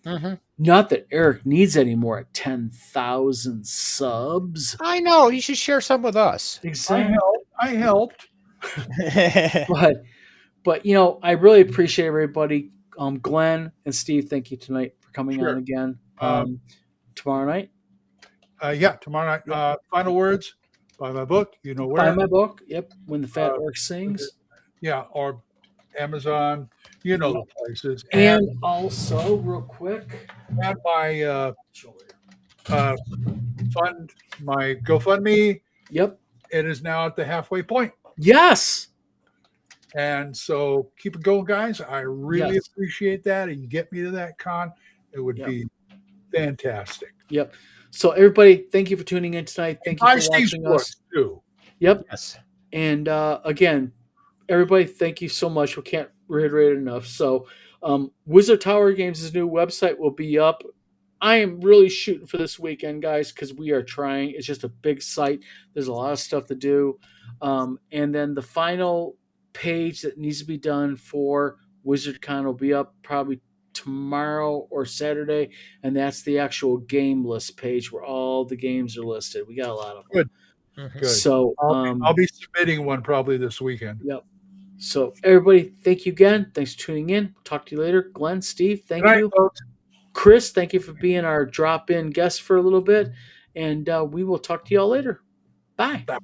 Mm-hmm. Not that Eric needs any more at 10,000 subs. I know. You should share some with us. Exactly. I helped. But I really appreciate everybody. Glenn and Steve, thank you tonight for coming Sure. on again. Tomorrow night, Yeah, tomorrow night. Final words. Buy my book. You know where. buy my book. Yep, When the Fat Orc Sings. Yeah, or Amazon. You know the places. And also, real quick, And my fund, my GoFundMe, yep, it is now at the halfway point. yes, And so keep it going, guys. I really Yes. appreciate that. And you get me to that con, it would Yep. be fantastic. yep. So everybody, thank you for tuning in tonight. Thank you Buy for Steve's watching book us. too. Yep. Yes. And again, everybody, thank you so much. We can't reiterate it enough. So, Wizard Tower Games' new website will be up. I am really shooting for this weekend, guys, because we are trying. It's just a big site. There's a lot of stuff to do. And then the final page that needs to be done for WizardCon will be up probably tomorrow or Saturday, and that's the actual game list page where all the games are listed. We got a lot of them. Good. Mhm. Good. So, I'll be submitting one probably this weekend. yep. So, everybody, thank you again. Thanks for tuning in. Talk to you later. Glenn, Steve, thank Good night, you. folks. Chris, thank you for being our drop in guest for a little bit. And we will talk to you all later. Bye. Bye.